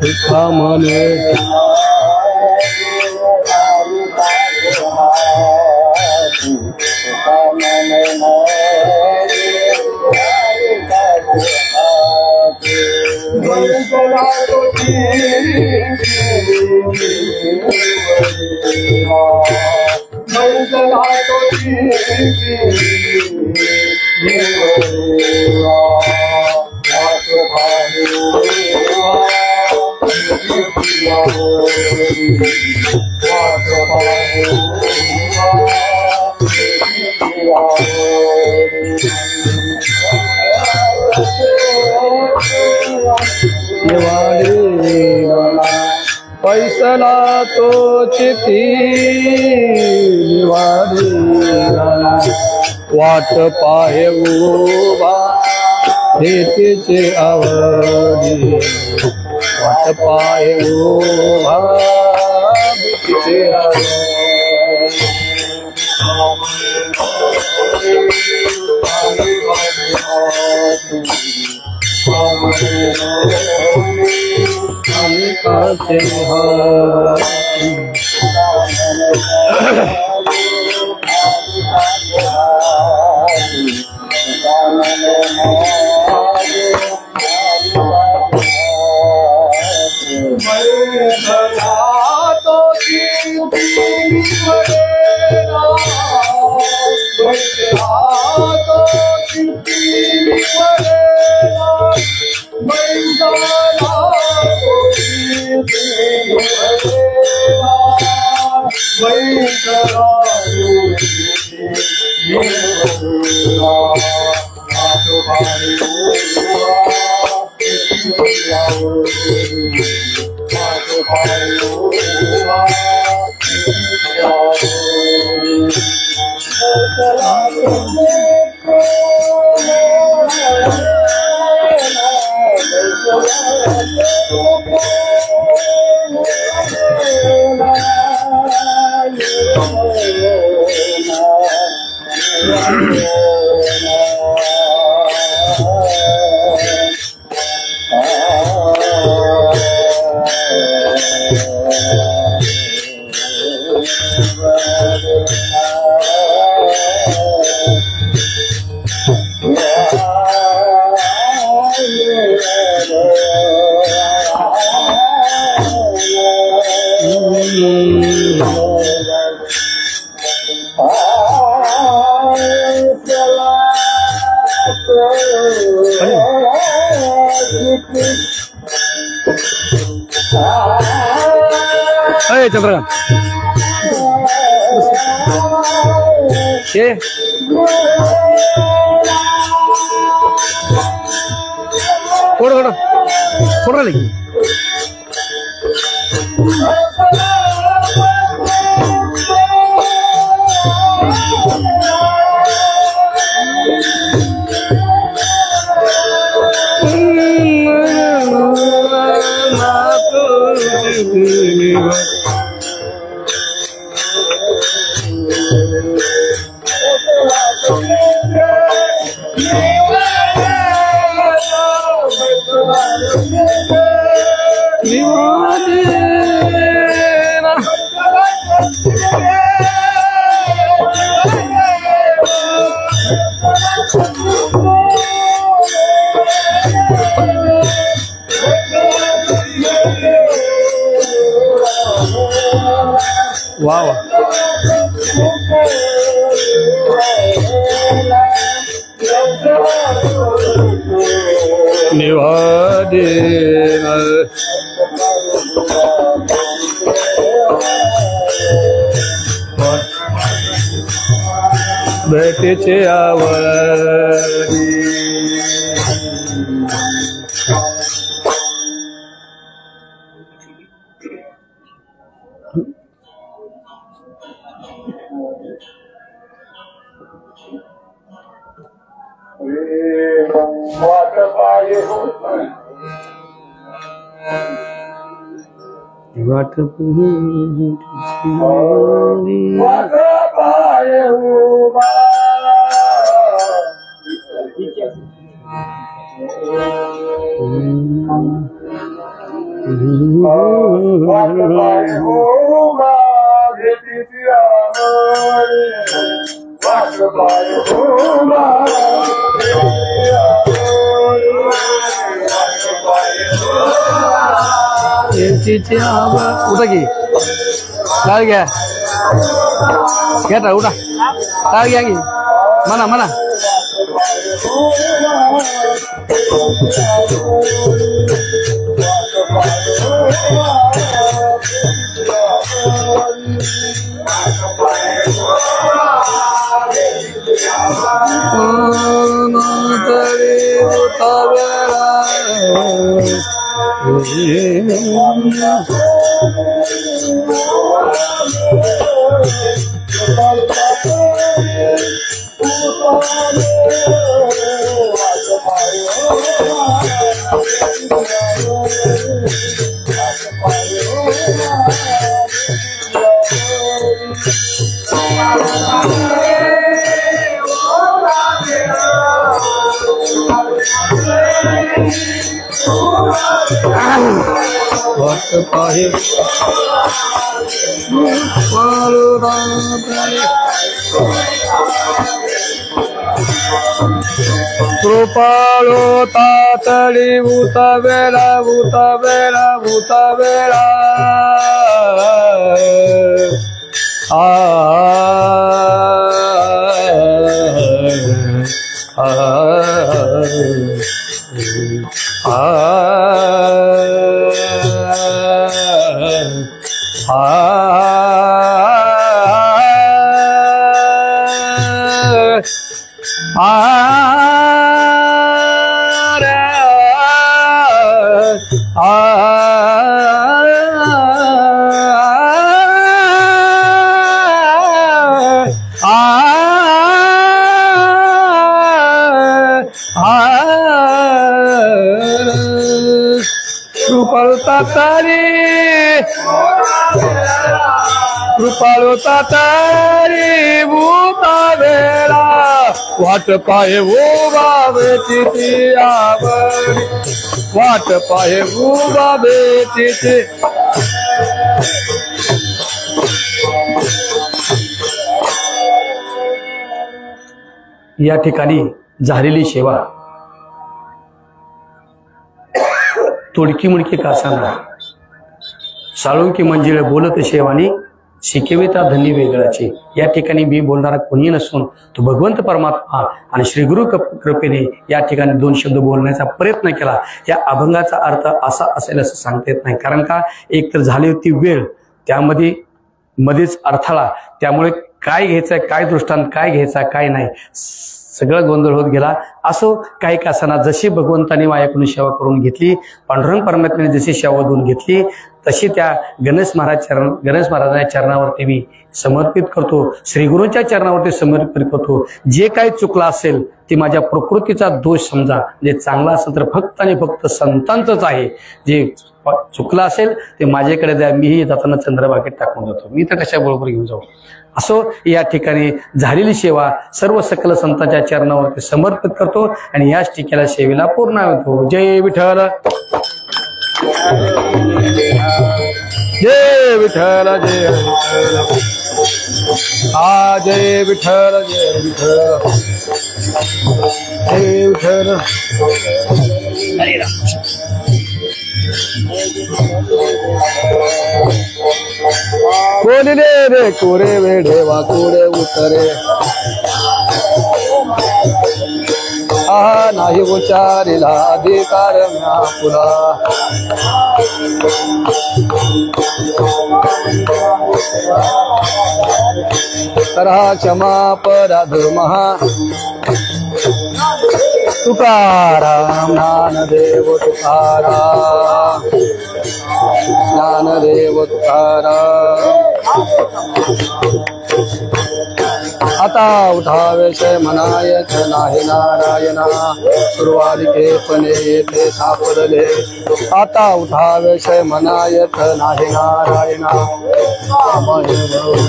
S1: तुका म्हणे पैसला तो चिती वाट पाहे उभा भीतीचे आवडी वाट पाहे उभा भीतीचे चंद्रकांत थोड़ा थोड़ा लेकिन वाह निवादे भेटीचे आवडी.
S2: वाट पाये
S1: वाट
S2: वाट पाये उभा वाट पाये उभा भेटीची आवडी. वाट पाये उभा
S1: भेटीचे आवड. उठा की टाळ घ्या घ्या उठा टाळ घ्या की म्हणा म्हणा. कृपाळो तातडी उतावेला उतावेला उतावेला. आ कृपाळो तातारी भूतावेला. वाट पाहे उभा भेटीची आवडी. वाट पाहे उभा भेटीची. या ठिकाणी झालेली सेवा तोडकी मुडकी कासाना साळुंकी मंजिळ बोलत शेवानी शिकविता धनी वेगळाची. या ठिकाणी मी बोलणारा कोणी नसून तो भगवंत परमात्मा आणि श्री गुरु कृपेने या ठिकाणी दोन शब्द बोलण्याचा प्रयत्न केला. या अभंगाचा अर्थ असा असेल असं सांगता येत नाही, कारण का एक तर झाली होती वेळ, त्यामध्ये मध्येच अडथळा, त्यामुळे काय घ्यायचंय काय दृष्टांत काय घ्यायचा काय नाही सगळं गोंधळ होत गेला. असो काही का असना, जशी भगवंताने माझ्याकडून सेवा करून घेतली, पांडुरंग परमात्म्याने जशी सेवा देऊन घेतली तशी त्या गणेश महाराजांच्या चरणावरती मी समर्पित करतो, श्री गुरूंच्या चरणावरती समर्पित करतो. जे काही चुकलं असेल ते माझ्या प्रकृतीचा दोष समजा, जे चांगला असेल तर फक्त आणि फक्त संतांचंच आहे. जे चुकलं असेल ते माझ्याकडे द्या, मीही जाताना चंद्रभागेत टाकून जातो, मी तर कशा बरोबर घेऊन जाऊ. असो या ठिकाणी झालेली सेवा सर्व सकल संतांच्या चरणावरती समर्पित करतो आणि याच ठिकाणी सेवेला पूर्ण होतो. जय विठ्ठल जय विठ्ठल जय विठ्ठल. हा जय विठ्ठल जय विठ्ठल जय विठ्ठल. कोणिले रे कोरे वेढे वाकुडे उतरे, हा नाही उचारिला अधिकार तुला. करा क्षमा अपराध महा तुकाराम ज्ञानदेव तुकाराम ज्ञानदेव तुकाराम आता उठा विषय मनायच नाही नारायणा सुरुवातीपणे येथे सापडले आता उठा विषय मनायच नाही नारायणा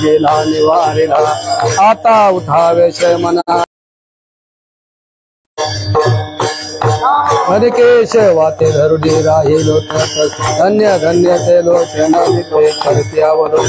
S1: गेला निवारिला आता उठा विषय मना हरिकेश वाते धरुडी राहिलो धन्य धन्य ते लोचन करत्यावलो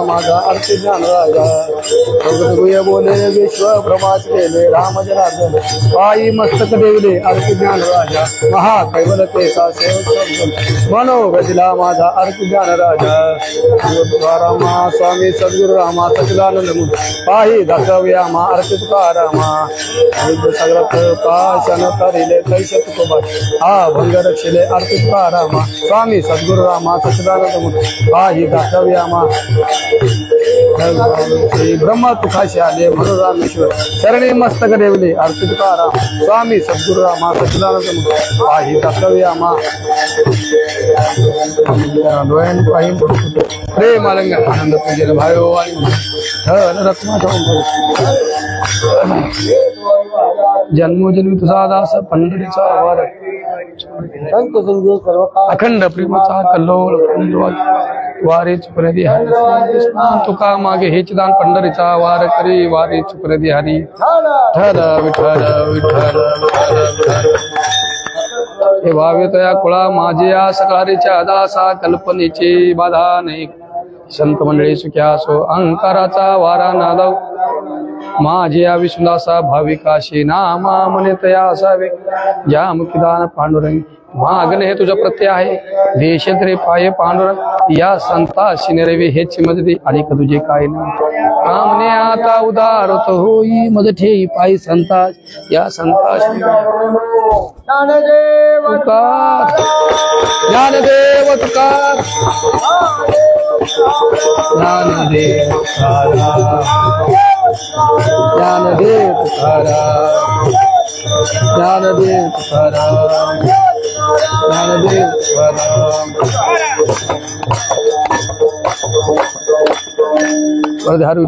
S1: माझा अर्थ ज्ञान राजा बोले विश्व प्रभात केले राम जनार्दन पायी मस्तक देवले अर्थ ज्ञान राजा महाकैवल ते का सेवक मनो गजला माझा अर्थ ज्ञान राजा रामा स्वामी सद्गुरु रामा सचिदानंद पायी दाखव्या मा अर्थ तुकारामा सगळत पाशन करिले कैसे तुकोबा हा भंग रक्षिले अर्थ तुकारामा स्वामी सद्गुरु रामा सचिदानंद पायी दाखव्या मा श्री ब्रह्म तुकाशी आले म्हणून रामेश्वर शरणी मस्तक देवले अर्थ तुकाराम स्वामी सद्गुरु रामा सचिदानंद पायी दाखव्या मा प्रेम अलंग आनंद पूजन भायो जन्मोजन्मी तुझा दास पंढरीचा वार अखंड प्रेमाचा कल्लोळ वारी चुकरदी हरी तुका मागे हेच दान पंढरीचा वार करी वारी चुकरदी हरी विठ्ठल विठ्ठल विठ्ठल हे भावे तया कुळा माझे या सकाळीच्या दासा कल्पनेची बाधा नाही संत मंडळी सुख्या सो अहंकाराचा वारा नादव माझे या विष्णुदासा भाविकाशी नामा मने तया असावे ज्या मुखीदान पांडुरंग मागणे हे तुझं प्रत्यय आहे देशेंद्रे पाये पांडुरंग या संताशी निरवी हेच मदती अधिक तुझे काय नाही कामने आता उदारत होई मदठे पायी संतास या संताशी तुकार ज्ञानदेव तुकार ज्ञानदेव ज्ञानदेव तुकाराम ज्ञानदेव तुकाराम ज्ञानदेव तुकाराम वरधारू